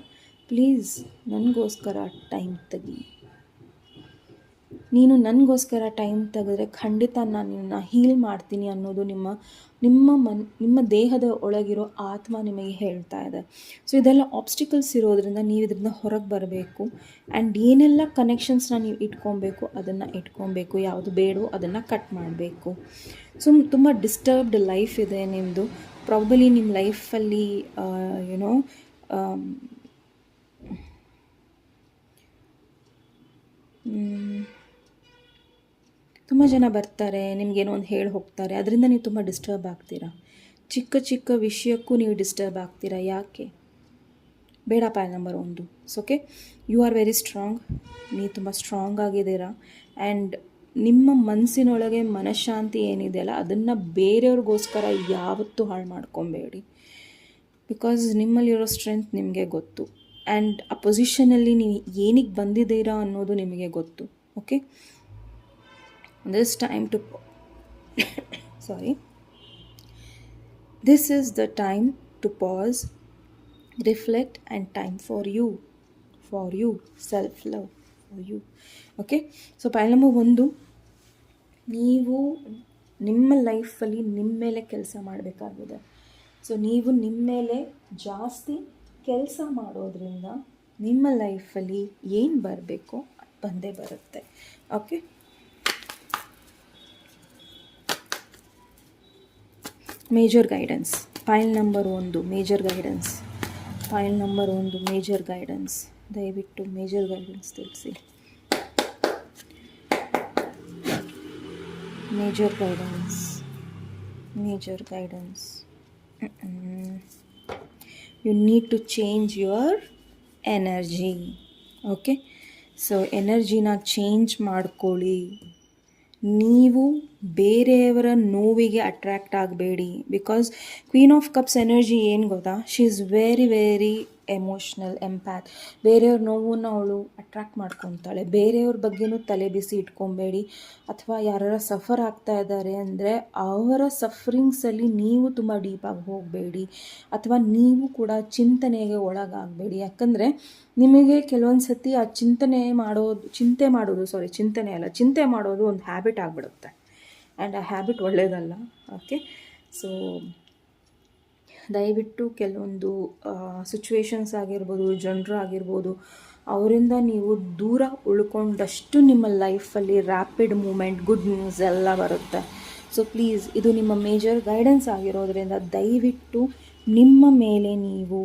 ಪ್ಲೀಸ್ ನನಗೋಸ್ಕರ ಟೈಮ್ ತೆಗಿ. ನೀನು ನನಗೋಸ್ಕರ ಟೈಮ್ ತೆಗೆದ್ರೆ ಖಂಡಿತ ನಾನು ನಿನ್ನ ಹೀಲ್ ಮಾಡ್ತೀನಿ ಅನ್ನೋದು ನಿಮ್ಮ ದೇಹದ ಒಳಗಿರೋ ಆತ್ಮ ನಿಮಗೆ ಹೇಳ್ತಾ ಇದೆ. ಸೊ ಇದೆಲ್ಲ ಆಬ್ಸ್ಟಿಕಲ್ಸ್ ಇರೋದ್ರಿಂದ ನೀವು ಇದರಿಂದ ಹೊರಗೆ ಬರಬೇಕು. ಆ್ಯಂಡ್ ಏನೆಲ್ಲ ಕನೆಕ್ಷನ್ಸ್ನ ನೀವು ಇಟ್ಕೊಬೇಕು ಅದನ್ನು ಇಟ್ಕೊಬೇಕು, ಯಾವುದು ಬೇಡವೋ ಅದನ್ನು ಕಟ್ ಮಾಡಬೇಕು. ಸೊ ತುಂಬ ಡಿಸ್ಟರ್ಬ್ಡ್ ಲೈಫ್ ಇದೆ ನಿಮ್ಮದು. ಪ್ರಾಬಲಿ ನಿಮ್ಮ ಲೈಫಲ್ಲಿ ಯುನೋ ತುಂಬ ಜನ ಬರ್ತಾರೆ, ನಿಮಗೇನೋ ಒಂದು ಹೇಳಿ ಹೋಗ್ತಾರೆ, ಅದರಿಂದ ನೀವು ತುಂಬ ಡಿಸ್ಟರ್ಬ್ ಆಗ್ತೀರಾ. ಚಿಕ್ಕ ಚಿಕ್ಕ ವಿಷಯಕ್ಕೂ ನೀವು ಡಿಸ್ಟರ್ಬ್ ಆಗ್ತೀರಾ. ಯಾಕೆ? ಬೇಡ. Point number 1. Okay, you are very strong. ನೀವು ತುಂಬ ಸ್ಟ್ರಾಂಗ್ ಆಗಿದ್ದೀರಾ. ಆ್ಯಂಡ್ ನಿಮ್ಮ ಮನಸ್ಸಿನೊಳಗೆ ಮನಃಶಾಂತಿ ಏನಿದೆಯಲ್ಲ ಅದನ್ನು ಬೇರೆಯವ್ರಿಗೋಸ್ಕರ ಯಾವತ್ತೂ ಹಾಳು ಮಾಡ್ಕೊಬೇಡಿ. ಬಿಕಾಸ್ ನಿಮ್ಮಲ್ಲಿರೋ ಸ್ಟ್ರೆಂತ್ ನಿಮಗೆ ಗೊತ್ತು. ಆ್ಯಂಡ್ ಆ ಪೊಸಿಷನಲ್ಲಿ ನೀವು ಏನಕ್ಕೆ ಬಂದಿದ್ದೀರಾ ಅನ್ನೋದು ನಿಮಗೆ ಗೊತ್ತು. Okay, this time to this is the time to pause, reflect, and time for you self love for you. Okay, so point number 1, ನೀವು ನಿಮ್ಮ ಲೈಫಲ್ಲಿ ನಿಮ್ಮ ಮೇಲೆ ಕೆಲಸ ಮಾಡಬೇಕಾಗಿದೆ. ಸೊ ನೀವು ನಿಮ್ಮ ಮೇಲೆ ಜಾಸ್ತಿ ಕೆಲಸ ಮಾಡೋದ್ರಿಂದ ನಿಮ್ಮ ಲೈಫಲ್ಲಿ ಏನು ಬರಬೇಕೋ ಬಂದೇ ಬರುತ್ತೆ. Okay, major guidance. File number 1 major guidance. File number 1 major guidance. ದಯವಿಟ್ಟು ಮೇಜರ್ ಗೈಡೆನ್ಸ್ ತಿಳಿಸಿ. Major guidance, major guidance. You need to change your energy. Okay, so ಎನರ್ಜಿನ ಚೇಂಜ್ ಮಾಡ್ಕೊಳ್ಳಿ. ನೀವು ಬೇರೆಯವರ ನೋವಿಗೆ ಅಟ್ರ್ಯಾಕ್ಟ್ ಆಗಬೇಡಿ. Because queen of cups energy ಏನು ಗೊತ್ತಾ, she is very very emotional, empath. ಬೇರೆಯವ್ರ ನೋವನ್ನು ಅವಳು ಅಟ್ರ್ಯಾಕ್ಟ್ ಮಾಡ್ಕೊತಾಳೆ. ಬೇರೆಯವ್ರ ಬಗ್ಗೆನೂ ತಲೆ ಬಿಸಿ ಇಟ್ಕೊಬೇಡಿ. ಅಥವಾ ಯಾರು ಸಫರ್ ಆಗ್ತಾ ಇದ್ದಾರೆ ಅಂದರೆ ಅವರ ಸಫರಿಂಗ್ಸಲ್ಲಿ ನೀವು ತುಂಬ ಡೀಪಾಗಿ ಹೋಗಬೇಡಿ. ಅಥವಾ ನೀವು ಕೂಡ ಚಿಂತನೆಗೆ ಒಳಗಾಗಬೇಡಿ. ಯಾಕಂದರೆ ನಿಮಗೆ ಕೆಲವೊಂದು ಸತಿ ಆ ಚಿಂತೆ ಮಾಡೋದು ಒಂದು ಹ್ಯಾಬಿಟ್ ಆಗಿಬಿಡುತ್ತೆ. ಆ್ಯಂಡ್ ಆ ಹ್ಯಾಬಿಟ್ ಒಳ್ಳೆಯದಲ್ಲ. ಓಕೆ, ಸೊ ದಯವಿಟ್ಟು ಕೆಲವೊಂದು ಸಿಚುವೇಶನ್ಸ್ ಆಗಿರ್ಬೋದು, ಜನರು ಆಗಿರ್ಬೋದು, ಅವರಿಂದ ನೀವು ದೂರ ಉಳ್ಕೊಂಡಷ್ಟು ನಿಮ್ಮ ಲೈಫಲ್ಲಿ ರ್ಯಾಪಿಡ್ ಮೂಮೆಂಟ್, ಗುಡ್ ನ್ಯೂಸ್ ಎಲ್ಲ ಬರುತ್ತೆ. ಸೊ ಪ್ಲೀಸ್, ಇದು ನಿಮ್ಮ ಮೇಜರ್ ಗೈಡೆನ್ಸ್ ಆಗಿರೋದ್ರಿಂದ ದಯವಿಟ್ಟು ನಿಮ್ಮ ಮೇಲೆ ನೀವು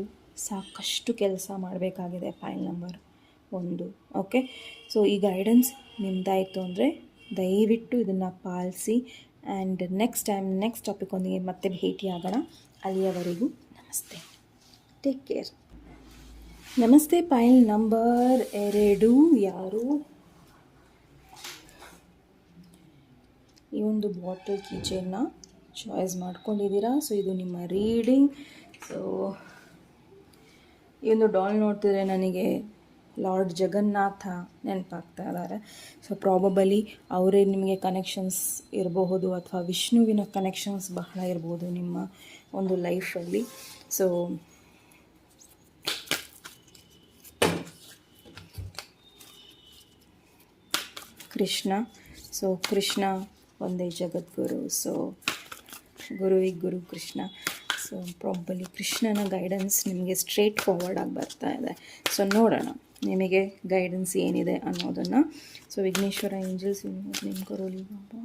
ಸಾಕಷ್ಟು ಕೆಲಸ ಮಾಡಬೇಕಾಗಿದೆ. File number 1. ಓಕೆ, ಸೊ ಈ ಗೈಡೆನ್ಸ್ ನಿಮ್ಮದಾಯಿತು ಅಂದರೆ ದಯವಿಟ್ಟು ಇದನ್ನು ಪಾಲಿಸಿ. ಆ್ಯಂಡ್ ನೆಕ್ಸ್ಟ್ ಟಾಪಿಕೊಂದಿಗೆ ಮತ್ತೆ ಭೇಟಿಯಾಗೋಣ. ಅಲ್ಲಿಯವರೆಗೂ ನಮಸ್ತೆ, ಟೇಕ್ ಕೇರ್. ನಮಸ್ತೆ. ಫೈಲ್ ನಂಬರ್ 2 ಯಾರು? ಈ ಒಂದು ಬಾಟಲ್ ಕೀಚೇನ್ನ ಚಾಯ್ಸ್ ಮಾಡ್ಕೊಂಡಿದ್ದೀರಾ. ಸೊ ಇದು ನಿಮ್ಮ ರೀಡಿಂಗ್. ಸೊ ಈ ಒಂದು ಡಾಲ್ ನೋಡ್ತಿದ್ರೆ ನನಗೆ ಲಾರ್ಡ್ ಜಗನ್ನಾಥ ನೆನಪಾಗ್ತಾ ಇದ್ದಾರೆ. ಸೊ ಪ್ರಾಬಬಲಿ ಅವರೇ ನಿಮಗೆ ಕನೆಕ್ಷನ್ಸ್ ಇರಬಹುದು, ಅಥವಾ ವಿಷ್ಣುವಿನ ಕನೆಕ್ಷನ್ಸ್ ಬಹಳ ಇರ್ಬೋದು ನಿಮ್ಮ ಒಂದು ಲೈಫಲ್ಲಿ. ಸೊ ಕೃಷ್ಣ. ಸೊ ಕೃಷ್ಣ ಒಂದೇ ಜಗದ್ಗುರು. ಸೊ ಗುರುವಿಗೆ ಗುರು ಕೃಷ್ಣ. ಸೊ ಪ್ರಾಬಲಿ ಕೃಷ್ಣನ ಗೈಡೆನ್ಸ್ ನಿಮಗೆ ಸ್ಟ್ರೇಟ್ ಫಾರ್ವರ್ಡ್ ಆಗಿ ಬರ್ತಾ ಇದೆ. ಸೊ ನೋಡೋಣ ನಿಮಗೆ ಗೈಡೆನ್ಸ್ ಏನಿದೆ ಅನ್ನೋದನ್ನು. ಸೊ ವಿಘ್ನೇಶ್ವರ ಏಂಜಲ್ಸ್ ನಿಮ್ಮ ಕರೋಲಿ ಬಾಬಾ.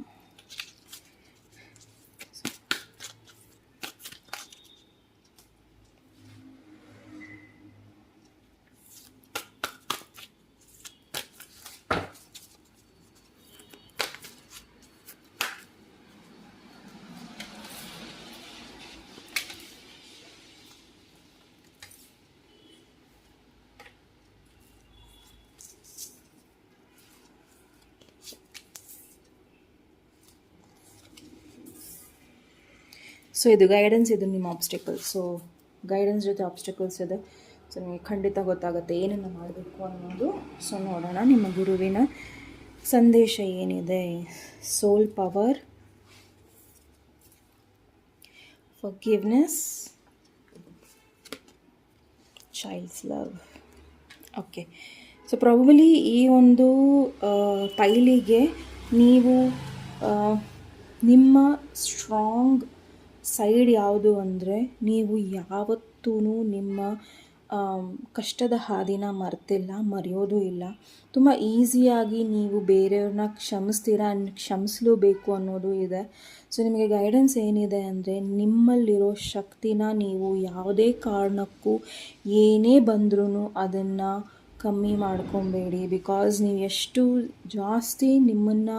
ಸೊ ಇದು ಗೈಡೆನ್ಸ್, ಇದು ನಿಮ್ಮ ಆಬ್ಸ್ಟಿಕಲ್. ಸೊ ಗೈಡೆನ್ಸ್ ಜೊತೆ ಆಬ್ಸ್ಟಿಕಲ್ಸ್ ಇದೆ. ಸೊ ನಿಮಗೆ ಖಂಡಿತ ಗೊತ್ತಾಗುತ್ತೆ ಏನನ್ನು ಮಾಡಬೇಕು ಅನ್ನೋದು. ಸೊ ನೋಡೋಣ ನಿಮ್ಮ ಗುರುವಿನ ಸಂದೇಶ ಏನಿದೆ. Soul power, forgiveness, child's love. Okay, so probably ಈ ಒಂದು ಪೈಲಿಗೆ ನೀವು ನಿಮ್ಮ ಸ್ಟ್ರಾಂಗ್ ಸೈಡ್ ಯಾವುದು ಅಂದರೆ, ನೀವು ಯಾವತ್ತೂ ನಿಮ್ಮ ಕಷ್ಟದ ಹಾದಿನ ಮರ್ತಿಲ್ಲ, ಮರೆಯೋದು ಇಲ್ಲ. ತುಂಬ ಈಸಿಯಾಗಿ ನೀವು ಬೇರೆಯವ್ರನ್ನ ಕ್ಷಮಿಸ್ತೀರಾ, ಕ್ಷಮಿಸಲೇಬೇಕು ಅನ್ನೋದು ಇದೆ. ಸೊ ನಿಮಗೆ ಗೈಡೆನ್ಸ್ ಏನಿದೆ ಅಂದರೆ, ನಿಮ್ಮಲ್ಲಿರೋ ಶಕ್ತಿನ ನೀವು ಯಾವುದೇ ಕಾರಣಕ್ಕೂ ಏನೇ ಬಂದ್ರೂ ಅದನ್ನು ಕಮ್ಮಿ ಮಾಡ್ಕೊಬೇಡಿ. ಬಿಕಾಸ್ ನೀವು ಎಷ್ಟು ಜಾಸ್ತಿ ನಿಮ್ಮನ್ನು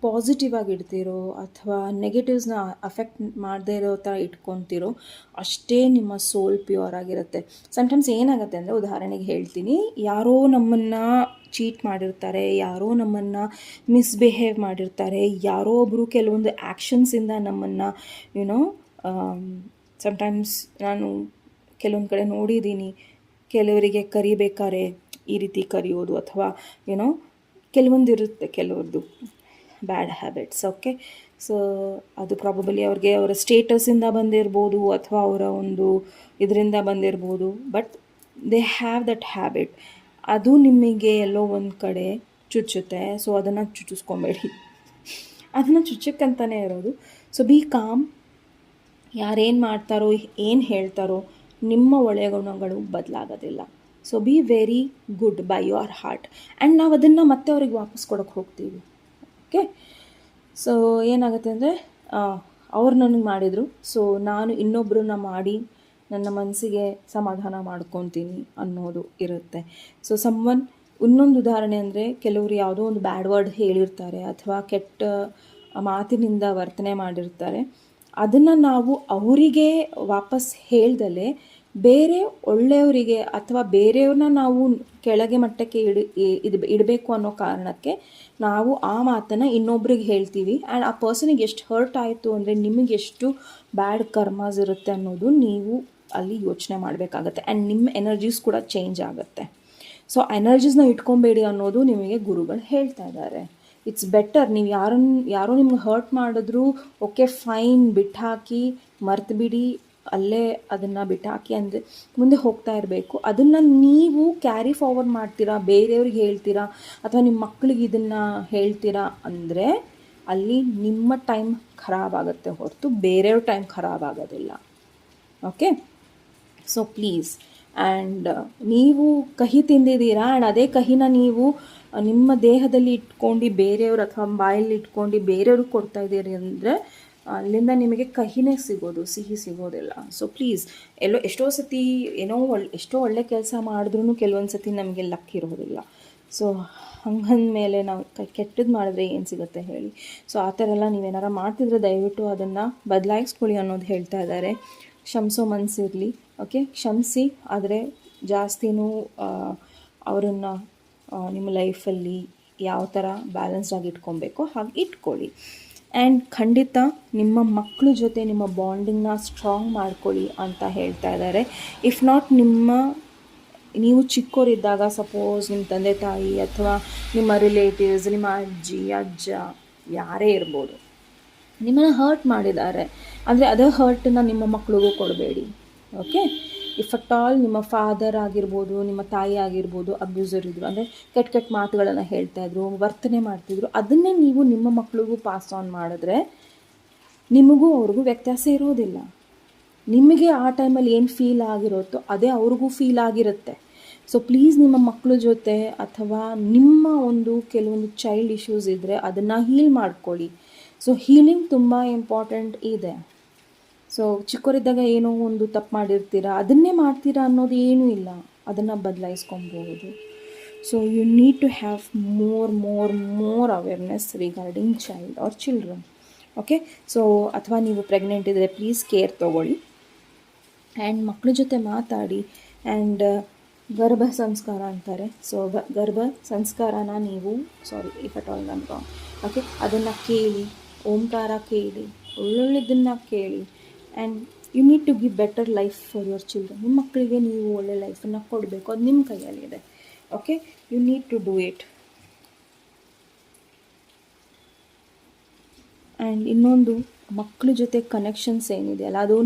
ಪಾಸಿಟಿವ್ ಆಗಿ ಇಡ್ತೀರೋ ಅಥವಾ ನೆಗೆಟಿವ್ಸ್ನ ಅಫೆಕ್ಟ್ ಮಾಡದೇ ಇರೋ ಥರ ಇಟ್ಕೊತಿರೋ ಅಷ್ಟೇ ನಿಮ್ಮ ಸೋಲ್ ಪ್ಯೂರ್ ಆಗಿರುತ್ತೆ. ಸಮ್ಟೈಮ್ಸ್ ಏನಾಗುತ್ತೆ ಅಂದರೆ, ಉದಾಹರಣೆಗೆ ಹೇಳ್ತೀನಿ, ಯಾರೋ ನಮ್ಮನ್ನು ಚೀಟ್ ಮಾಡಿರ್ತಾರೆ, ಯಾರೋ ನಮ್ಮನ್ನು ಮಿಸ್ಬಿಹೇವ್ ಮಾಡಿರ್ತಾರೆ, ಯಾರೋ ಒಬ್ಬರು ಕೆಲವೊಂದು ಆ್ಯಕ್ಷನ್ಸಿಂದ ನಮ್ಮನ್ನು ಸಮ್ಟೈಮ್ಸ್ ನಾನು ಕೆಲವೊಂದು ಕಡೆ ನೋಡಿದ್ದೀನಿ, ಕೆಲವರಿಗೆ ಕರಿಬೇಕಾದ್ರೆ ಈ ರೀತಿ ಕರೆಯೋದು ಅಥವಾ ಕೆಲವೊಂದು ಇರುತ್ತೆ ಕೆಲವ್ರದ್ದು ಬ್ಯಾಡ್ ಹ್ಯಾಬಿಟ್ಸ್. ಓಕೆ, ಸೊ ಅದು ಪ್ರಾಬಬಲಿ ಅವ್ರಿಗೆ ಅವರ ಸ್ಟೇಟಸ್ಸಿಂದ ಬಂದಿರ್ಬೋದು ಅಥವಾ ಅವರ ಒಂದು ಇದರಿಂದ ಬಂದಿರ್ಬೋದು. But they have that habit. ಅದು ನಿಮಗೆ ಎಲ್ಲೋ ಒಂದು ಕಡೆ ಚುಚ್ಚುತ್ತೆ. ಸೊ ಅದನ್ನು ಚುಚ್ಚಿಸ್ಕೊಬೇಡಿ, ಅದನ್ನು ಚುಚ್ಚಕ್ಕಂತಲೇ ಇರೋದು. So B com. ಯಾರೇನು ಮಾಡ್ತಾರೋ, ಏನು ಹೇಳ್ತಾರೋ, ನಿಮ್ಮ ಒಳ್ಳೆಯ ಗುಣಗಳು ಬದಲಾಗೋದಿಲ್ಲ. So be very good by your heart. And ನಾವು ಅದನ್ನು ಮತ್ತೆ ಅವ್ರಿಗೆ ವಾಪಸ್ ಕೊಡೋಕ್ಕೆ ಹೋಗ್ತೀವಿ. ಓಕೆ, ಸೊ ಏನಾಗುತ್ತೆ ಅಂದರೆ, ಅವ್ರು ನನಗೆ ಮಾಡಿದರು, ಸೊ ನಾನು ಇನ್ನೊಬ್ಬರನ್ನ ಮಾಡಿ ನನ್ನ ಮನಸ್ಸಿಗೆ ಸಮಾಧಾನ ಮಾಡ್ಕೊತೀನಿ ಅನ್ನೋದು ಇರುತ್ತೆ. ಸೊ ಇನ್ನೊಂದು ಉದಾಹರಣೆ ಅಂದರೆ, ಕೆಲವರು ಯಾವುದೋ ಒಂದು ಬ್ಯಾಡ್ ವರ್ಡ್ ಹೇಳಿರ್ತಾರೆ ಅಥವಾ ಕೆಟ್ಟ ಮಾತಿನಿಂದ ವರ್ತನೆ ಮಾಡಿರ್ತಾರೆ. ಅದನ್ನು ನಾವು ಅವರಿಗೆ ವಾಪಸ್ ಹೇಳ್ದಲೇ ಬೇರೆ ಒಳ್ಳೆಯವರಿಗೆ ಅಥವಾ ಬೇರೆಯವ್ರನ್ನ ನಾವು ಕೆಳಗೆ ಮಟ್ಟಕ್ಕೆ ಇಡಬೇಕು ಅನ್ನೋ ಕಾರಣಕ್ಕೆ ನಾವು ಆ ಮಾತನ್ನು ಇನ್ನೊಬ್ರಿಗೆ ಹೇಳ್ತೀವಿ. ಆ್ಯಂಡ್ ಆ ಪರ್ಸನಿಗೆ ಎಷ್ಟು ಹರ್ಟ್ ಆಯಿತು ಅಂದರೆ, ನಿಮಗೆ ಎಷ್ಟು ಬ್ಯಾಡ್ ಕರ್ಮಾಸ್ ಇರುತ್ತೆ ಅನ್ನೋದು ನೀವು ಅಲ್ಲಿ ಯೋಚನೆ ಮಾಡಬೇಕಾಗತ್ತೆ. ಆ್ಯಂಡ್ ನಿಮ್ಮ ಎನರ್ಜೀಸ್ ಕೂಡ ಚೇಂಜ್ ಆಗುತ್ತೆ. ಸೊ ಎನರ್ಜೀಸ್ನ ಇಟ್ಕೊಬೇಡಿ ಅನ್ನೋದು ನಿಮಗೆ ಗುರುಗಳು ಹೇಳ್ತಾ ಇದ್ದಾರೆ. ಇಟ್ಸ್ ಬೆಟರ್, ನೀವು ಯಾರೋ ನಿಮ್ಗೆ ಹರ್ಟ್ ಮಾಡಿದ್ರು, ಓಕೆ ಫೈನ್, ಬಿಟ್ಟು ಹಾಕಿ, ಮರ್ತು ಬಿಡಿ, ಅಲ್ಲೇ ಅದನ್ನು ಬಿಟ್ಟು ಹಾಕಿ ಅಂದರೆ ಮುಂದೆ ಹೋಗ್ತಾ ಇರಬೇಕು. ಅದನ್ನು ನೀವು ಕ್ಯಾರಿ ಫಾರ್ವರ್ಡ್ ಮಾಡ್ತೀರಾ, ಬೇರೆಯವ್ರಿಗೆ ಹೇಳ್ತೀರಾ ಅಥವಾ ನಿಮ್ಮ ಮಕ್ಕಳಿಗೆ ಇದನ್ನು ಹೇಳ್ತೀರಾ ಅಂದರೆ ಅಲ್ಲಿ ನಿಮ್ಮ ಟೈಮ್ ಖರಾಬಾಗುತ್ತೆ ಹೊರತು ಬೇರೆಯವ್ರ ಟೈಮ್ ಖರಾಬಾಗೋದಿಲ್ಲ. Okay, so please. ಆ್ಯಂಡ್ ನೀವು ಕಹಿ ತಿಂದಿದ್ದೀರಾ, ಆ್ಯಂಡ್ ಅದೇ ಕಹಿನ ನೀವು ನಿಮ್ಮ ದೇಹದಲ್ಲಿ ಇಟ್ಕೊಂಡು ಬೇರೆಯವ್ರು ಅಥವಾ ಬಾಯಲ್ಲಿ ಇಟ್ಕೊಂಡು ಬೇರೆಯವ್ರಿಗೆ ಕೊಡ್ತಾ ಇದ್ದೀರಿ ಅಂದರೆ ಅಲ್ಲಿಂದ ನಿಮಗೆ ಕಹಿನೇ ಸಿಗೋದು, ಸಿಹಿ ಸಿಗೋದಿಲ್ಲ. ಸೊ ಪ್ಲೀಸ್, ಎಷ್ಟೋ ಸತಿ ಎಷ್ಟೋ ಒಳ್ಳೆ ಕೆಲಸ ಮಾಡಿದ್ರೂ ಕೆಲವೊಂದು ಸತಿ ನಮಗೆ ಲಕ್ ಇರೋದಿಲ್ಲ. ಸೊ ಹಂಗಂದಮೇಲೆ ನಾವು ಕೆಟ್ಟದ್ದು ಮಾಡಿದ್ರೆ ಏನು ಸಿಗುತ್ತೆ ಹೇಳಿ. ಸೊ ಆ ಥರ ಎಲ್ಲ ನೀವೇನಾರು ಮಾಡ್ತಿದ್ರೆ ದಯವಿಟ್ಟು ಅದನ್ನು ಬದಲಾಯಿಸ್ಕೊಳ್ಳಿ ಅನ್ನೋದು ಹೇಳ್ತಾ ಇದ್ದಾರೆ. ಕ್ಷಮಿಸೋ ಮನಸ್ಸಿರಲಿ. ಓಕೆ, ಕ್ಷಮಿಸಿ, ಆದರೆ ಜಾಸ್ತಿನೂ ಅವರನ್ನು ನಿಮ್ಮ ಲೈಫಲ್ಲಿ ಯಾವ ಥರ ಬ್ಯಾಲೆನ್ಸ್ಡಾಗಿ ಇಟ್ಕೊಬೇಕೋ ಹಾಗೆ ಇಟ್ಕೊಳ್ಳಿ. ಆ್ಯಂಡ್ ಖಂಡಿತ ನಿಮ್ಮ ಮಕ್ಕಳ ಜೊತೆ ನಿಮ್ಮ ಬಾಂಡಿಂಗ್ನ ಸ್ಟ್ರಾಂಗ್ ಮಾಡ್ಕೊಳ್ಳಿ ಅಂತ ಹೇಳ್ತಾ ಇದ್ದಾರೆ. ಇಫ್ ನಾಟ್ ನೀವು ಚಿಕ್ಕವರಿದ್ದಾಗ, ಸಪೋಸ್ ನಿಮ್ಮ ತಂದೆ ತಾಯಿ ಅಥವಾ ನಿಮ್ಮ ರಿಲೇಟಿವ್ಸ್, ನಿಮ್ಮ ಅಜ್ಜಿ ಅಜ್ಜ ಯಾರೇ ಇರ್ಬೋದು, ನಿಮ್ಮನ್ನು ಹರ್ಟ್ ಮಾಡಿದ್ದಾರೆ ಅಂದರೆ ಅದೇ ಹರ್ಟನ್ನು ನಿಮ್ಮ ಮಕ್ಕಳಿಗೂ ಕೊಡಬೇಡಿ. ಓಕೆ, ಇಫ್ ಅಟ್ ಆಲ್ ನಿಮ್ಮ ಫಾದರ್ ಆಗಿರ್ಬೋದು, ನಿಮ್ಮ ತಾಯಿ ಆಗಿರ್ಬೋದು ಅಬ್ಯೂಸರ್ ಇದ್ದರು ಅಂದರೆ ಕೆಟ್ಟ ಮಾತುಗಳನ್ನು ಹೇಳ್ತಾಯಿದ್ರು, ವರ್ತನೆ ಮಾಡ್ತಿದ್ರು, ಅದನ್ನೇ ನೀವು ನಿಮ್ಮ ಮಕ್ಕಳಿಗೂ ಪಾಸ್ ಆನ್ ಮಾಡಿದ್ರೆ ನಿಮಗೂ ಅವ್ರಿಗೂ ವ್ಯತ್ಯಾಸ ಇರೋದಿಲ್ಲ. ನಿಮಗೆ ಆ ಟೈಮಲ್ಲಿ ಏನು ಫೀಲ್ ಆಗಿರುತ್ತೋ ಅದೇ ಅವ್ರಿಗೂ ಫೀಲ್ ಆಗಿರುತ್ತೆ. ಸೊ ಪ್ಲೀಸ್ ನಿಮ್ಮ ಮಕ್ಕಳ ಜೊತೆ ಅಥವಾ ನಿಮ್ಮ ಕೆಲವೊಂದು ಚೈಲ್ಡ್ ಇಶ್ಯೂಸ್ ಇದ್ದರೆ ಅದನ್ನು ಹೀಲ್ ಮಾಡ್ಕೊಳ್ಳಿ. ಸೊ ಹೀಲಿಂಗ್ ತುಂಬ ಇಂಪಾರ್ಟೆಂಟ್ ಇದೆ. ಸೊ ಚಿಕ್ಕವರಿದ್ದಾಗ ಏನೋ ಒಂದು ತಪ್ಪು ಮಾಡಿರ್ತೀರ, ಅದನ್ನೇ ಮಾಡ್ತೀರಾ ಅನ್ನೋದು ಏನೂ ಇಲ್ಲ, ಅದನ್ನು ಬದಲಾಯಿಸ್ಕೊಬೋದು. So you need to have more awareness regarding child or children. Okay, so ಅಥವಾ ನೀವು ಪ್ರೆಗ್ನೆಂಟ್ ಇದ್ದರೆ ಪ್ಲೀಸ್ ಕೇರ್ ತೊಗೊಳ್ಳಿ ಆ್ಯಂಡ್ ಮಕ್ಕಳ ಜೊತೆ ಮಾತಾಡಿ. ಆ್ಯಂಡ್ ಗರ್ಭ ಸಂಸ್ಕಾರ ಅಂತಾರೆ. ಸೊ ಗರ್ಭ ಸಂಸ್ಕಾರನ ನೀವು ಇಫ್ ಅಟ್ ಆಲ್ ನಾನು ರಾಂಗ್, ಓಕೆ, ಅದನ್ನು ಕೇಳಿ, ಓಂಕಾರ ಕೇಳಿ, ಒಳ್ಳೊಳ್ಳೆದನ್ನು ಕೇಳಿ. And you need to give better life for your children. ನಿಮ್ಮ ಮಕ್ಕಳಿಗೆ ನೀವು ಒಳ್ಳೆ ಲೈಫನ್ನು ಕೊಡಬೇಕು, ಅದು ನಿಮ್ಮ ಕೈಯಲ್ಲಿದೆ. Okay, you need to do it. And ಇನ್ನೊಂದು, ಮಕ್ಕಳ ಜೊತೆ ಕನೆಕ್ಷನ್ಸ್ ಏನಿದೆಯಲ್ಲ, ಅದು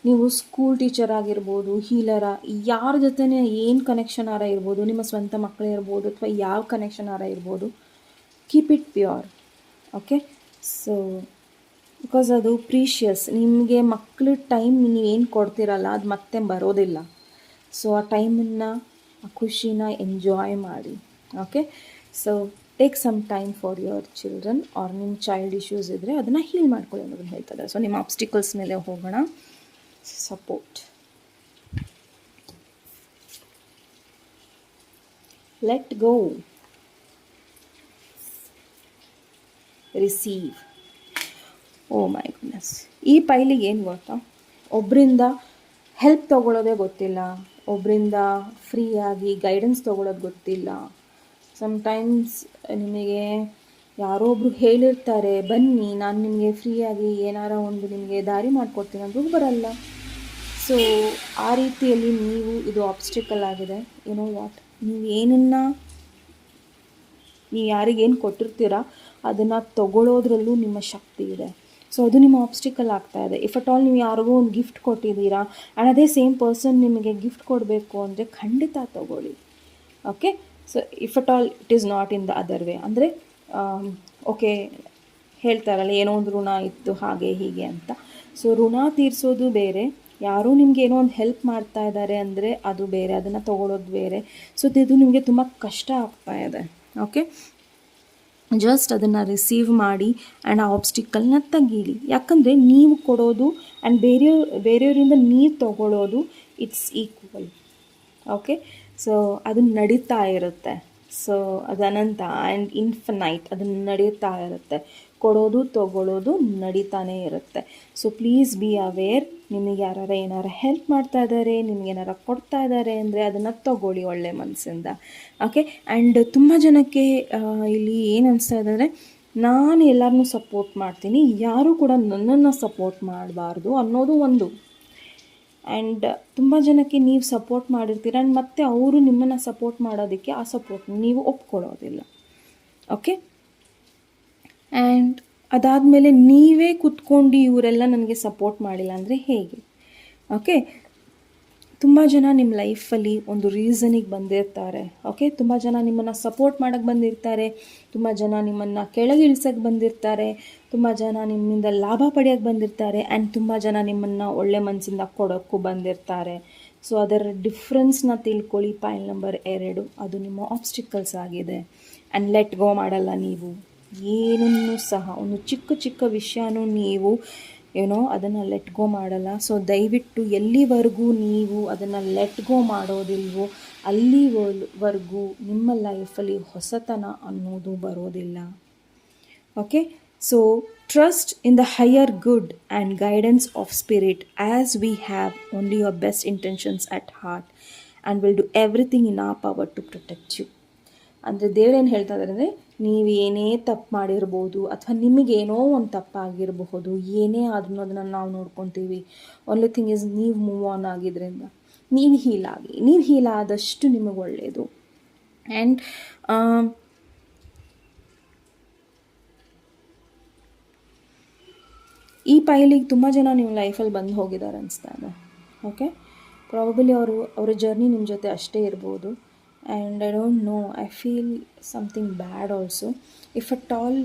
ನೀವು ಸ್ಕೂಲ್ ಟೀಚರ್ ಆಗಿರ್ಬೋದು, ಹೀಲರ, ಯಾರ ಜೊತೆ ಏನು ಕನೆಕ್ಷನ್ ಆರ ಇರ್ಬೋದು, ನಿಮ್ಮ ಸ್ವಂತ ಮಕ್ಕಳೇ ಇರ್ಬೋದು ಅಥವಾ ಯಾವ ಕನೆಕ್ಷನ್ ಆರ ಇರ್ಬೋದು, keep it pure. Okay, so because ಅದು ಪ್ರೀಷಿಯಸ್. ನಿಮಗೆ ಮಕ್ಕಳ ಟೈಮ್ ನೀವೇನು ಕೊಡ್ತೀರಲ್ಲ ಅದು ಮತ್ತೆ ಬರೋದಿಲ್ಲ. ಸೊ ಆ ಟೈಮನ್ನು, ಆ ಖುಷಿನ ಎಂಜಾಯ್ ಮಾಡಿ. Okay, so take some time for your children. Or ನಿಮ್ಮ ಚೈಲ್ಡ್ ಇಶ್ಯೂಸ್ ಇದ್ದರೆ ಅದನ್ನು ಹೀಲ್ ಮಾಡ್ಕೊಳ್ಳಿ ಅನ್ನೋದನ್ನು ಹೇಳ್ತಾರೆ. ಸೊ ನಿಮ್ಮ ಆಬ್ಸ್ಟಿಕಲ್ಸ್ ಮೇಲೆ ಹೋಗೋಣ. Support. Let go, receive. Oh my goodness, ಈ ಪೈಲಿಗೆ ಏನು ಗೊತ್ತಾ, ಒಬ್ಬರಿಂದ ಹೆಲ್ಪ್ ತೊಗೊಳ್ಳೋದೇ ಗೊತ್ತಿಲ್ಲ, ಒಬ್ಬರಿಂದ ಫ್ರೀಯಾಗಿ ಗೈಡೆನ್ಸ್ ತೊಗೊಳ್ಳೋದು ಗೊತ್ತಿಲ್ಲ. ಸಮ್ಟೈಮ್ಸ್ ನಿಮಗೆ ಯಾರೋ ಒಬ್ಬರು ಹೇಳಿರ್ತಾರೆ, ಬನ್ನಿ ನಾನು ನಿಮಗೆ ಫ್ರೀಯಾಗಿ ಏನಾರ ಒಂದು ನಿಮಗೆ ದಾರಿ ಮಾಡಿಕೊಡ್ತೀನಿ ಅಂದ್ರೂ ಬರಲ್ಲ. ಸೊ ಆ ರೀತಿಯಲ್ಲಿ ಇದು ಆಬ್ಸ್ಟಿಕಲ್ ಆಗಿದೆ. ಏನೋ ವಾಟ್, ನೀವು ಯಾರಿಗೇನು ಕೊಟ್ಟಿರ್ತೀರ ಅದನ್ನು ತಗೊಳ್ಳೋದ್ರಲ್ಲೂ ನಿಮ್ಮ ಶಕ್ತಿ ಇದೆ. ಸೊ ಅದು ನಿಮ್ಮ ಆಬ್ಸ್ಟಿಕಲ್ ಆಗ್ತಾ ಇದೆ. ಇಫ್ ಅಟ್ ಆಲ್ ನೀವು ಯಾರಿಗೋ ಒಂದು ಗಿಫ್ಟ್ ಕೊಟ್ಟಿದ್ದೀರಾ ಆ್ಯಂಡ್ ಅದೇ ಸೇಮ್ ಪರ್ಸನ್ ನಿಮಗೆ ಗಿಫ್ಟ್ ಕೊಡಬೇಕು ಅಂದರೆ ಖಂಡಿತ ತಗೊಳ್ಳಿ. Okay, so if at all it is not in the other way, ಅಂದರೆ ಓಕೆ ಹೇಳ್ತಾರಲ್ಲ ಏನೋ ಒಂದು ಋಣ ಇತ್ತು ಹಾಗೆ ಹೀಗೆ ಅಂತ. ಸೊ ಋಣ ತೀರಿಸೋದು ಬೇರೆ, ಯಾರೋ ನಿಮಗೆ ಏನೋ ಒಂದು ಹೆಲ್ಪ್ ಮಾಡ್ತಾ ಇದ್ದಾರೆ ಅಂದರೆ ಅದು ಬೇರೆ, ಅದನ್ನು ತೊಗೊಳೋದು ಬೇರೆ. ಸೊ ಇದು ನಿಮಗೆ ತುಂಬ ಕಷ್ಟ ಆಗ್ತಾ ಇದೆ. ಓಕೆ, ಜಸ್ಟ್ ಅದನ್ನು ರಿಸೀವ್ ಮಾಡಿ ಆ್ಯಂಡ್ ಆ ಆಬ್ಸ್ಟಿಕಲ್ನ ತೆಗೀಲಿ. ಯಾಕಂದರೆ ನೀವು ಕೊಡೋದು ಆ್ಯಂಡ್ ಬೇರೆಯವರಿಂದ ನೀವು ತೊಗೊಳ್ಳೋದು ಇಟ್ಸ್ ಈಕ್ವಲ್. ಓಕೆ, ಸೊ ಅದು ನಡೀತಾ ಇರುತ್ತೆ. ಸೊ ಅದು ಅನಂತ ಆ್ಯಂಡ್ ಇನ್ಫಿನೈಟ್, ಅದನ್ನು ನಡೀತಾ ಇರುತ್ತೆ. ಕೊಡೋದು ತೊಗೊಳ್ಳೋದು ನಡೀತಾನೇ ಇರುತ್ತೆ. So please be aware. ನಿಮಗೆ ಏನಾರ ಹೆಲ್ಪ್ ಮಾಡ್ತಾ ಇದ್ದಾರೆ, ನಿಮ್ಗೆ ಏನಾರ ಕೊಡ್ತಾ ಇದ್ದಾರೆ ಅಂದರೆ ಅದನ್ನು ತೊಗೊಳ್ಳಿ ಒಳ್ಳೆ ಮನಸ್ಸಿಂದ. ಓಕೆ, ಆ್ಯಂಡ್ ತುಂಬ ಜನಕ್ಕೆ ಇಲ್ಲಿ ಏನು ಅನಿಸ್ತಾ ಇದೆ ಅಂದರೆ, ನಾನು ಎಲ್ಲರನ್ನೂ ಸಪೋರ್ಟ್ ಮಾಡ್ತೀನಿ, ಯಾರೂ ಕೂಡ ನನ್ನನ್ನು ಸಪೋರ್ಟ್ ಮಾಡಬಾರ್ದು ಅನ್ನೋದು ಒಂದು. ಆ್ಯಂಡ್ ತುಂಬ ಜನಕ್ಕೆ ನೀವು ಸಪೋರ್ಟ್ ಮಾಡಿರ್ತೀರ ಆ್ಯಂಡ್ ಮತ್ತೆ ಅವರು ನಿಮ್ಮನ್ನು ಸಪೋರ್ಟ್ ಮಾಡೋದಕ್ಕೆ ಆ ಸಪೋರ್ಟ್ ನೀವು ಒಪ್ಕೊಳ್ಳೋದಿಲ್ಲ. ಓಕೆ, ಆ್ಯಂಡ್ ಅದಾದಮೇಲೆ ನೀವೇ ಕೂತ್ಕೊಂಡು ಇವರೆಲ್ಲ ನನಗೆ ಸಪೋರ್ಟ್ ಮಾಡಿಲ್ಲ ಅಂದರೆ ಹೇಗೆ? ಓಕೆ, ತುಂಬ ಜನ ನಿಮ್ಮ ಲೈಫಲ್ಲಿ ಒಂದು ರೀಸನಿಗೆ ಬಂದಿರ್ತಾರೆ. ಓಕೆ, ತುಂಬ ಜನ ನಿಮ್ಮನ್ನು ಸಪೋರ್ಟ್ ಮಾಡೋಕ್ಕೆ ಬಂದಿರ್ತಾರೆ, ತುಂಬ ಜನ ನಿಮ್ಮನ್ನು ಕೆಳಗಿಳಿಸೋಕ್ಕೆ ಬಂದಿರ್ತಾರೆ, ತುಂಬ ಜನ ನಿಮ್ಮಿಂದ ಲಾಭ ಪಡೆಯೋಕ್ಕೆ ಬಂದಿರ್ತಾರೆ, ಆ್ಯಂಡ್ ತುಂಬ ಜನ ನಿಮ್ಮನ್ನು ಒಳ್ಳೆ ಮನಸ್ಸಿಂದ ಕೊಡೋಕ್ಕೂ ಬಂದಿರ್ತಾರೆ. ಸೊ ಅದರ ಡಿಫ್ರೆನ್ಸ್ನ ತಿಳ್ಕೊಳ್ಳಿ. ಪಾಯಿಂಟ್ ನಂಬರ್ 2, ಅದು ನಿಮ್ಮ ಆಬ್ಸ್ಟಿಕಲ್ಸ್ ಆಗಿದೆ. ಆ್ಯಂಡ್ ಲೆಟ್ ಗೋ ಮಾಡಲ್ಲ ನೀವು ಏನನ್ನೂ ಸಹ. ಒಂದು ಚಿಕ್ಕ ಚಿಕ್ಕ ವಿಷಯನೂ ನೀವು ಅದನ್ನು ಲೆಟ್ ಗೋ ಮಾಡಲ್ಲ. ಸೊ ದಯವಿಟ್ಟು ಎಲ್ಲಿವರೆಗೂ ನೀವು ಅದನ್ನು ಲೆಟ್ ಗೋ ಮಾಡೋದಿಲ್ವೋ ಅಲ್ಲಿವರೆಗೂ ನಿಮ್ಮ ಲೈಫಲ್ಲಿ ಹೊಸತನ ಅನ್ನೋದು ಬರೋದಿಲ್ಲ. Okay, so trust in the higher good and guidance of spirit as we have only your best intentions at heart and will do everything in our power to protect you. ಅಂದರೆ ದೇವರೇನು ಹೇಳ್ತಾ ಇದ್ದಾರೆ ಅಂದರೆ, ನೀವು ಏನೇ ತಪ್ಪು ಮಾಡಿರ್ಬೋದು ಅಥವಾ ನಿಮಗೇನೋ ಒಂದು ತಪ್ಪಾಗಿರಬಹುದು, ಏನೇ ಆದ್ರೂ ಅದನ್ನು ನಾವು ನೋಡ್ಕೊತೀವಿ. ಓನ್ಲಿ ಥಿಂಗ್ ಈಸ್ ನೀವು ಮೂವ್ ಆನ್ ಆಗಿದ್ದರಿಂದ ನೀವು ಹೀಲ್ ಆದಷ್ಟು ನಿಮಗೆ ಒಳ್ಳೆಯದು. ಆ್ಯಂಡ್ ಈ ಪೈಲಿಗೆ ತುಂಬ ಜನ ನಿಮ್ಮ ಲೈಫಲ್ಲಿ ಬಂದು ಹೋಗಿದ್ದಾರೆ ಅನಿಸ್ತಾ ಇದೆ. ಓಕೆ, ಪ್ರಾಬಬಲಿ ಅವರ ಜರ್ನಿ ನಿಮ್ಮ ಜೊತೆ ಅಷ್ಟೇ ಇರ್ಬೋದು. And I don't no, I feel something bad also. If at all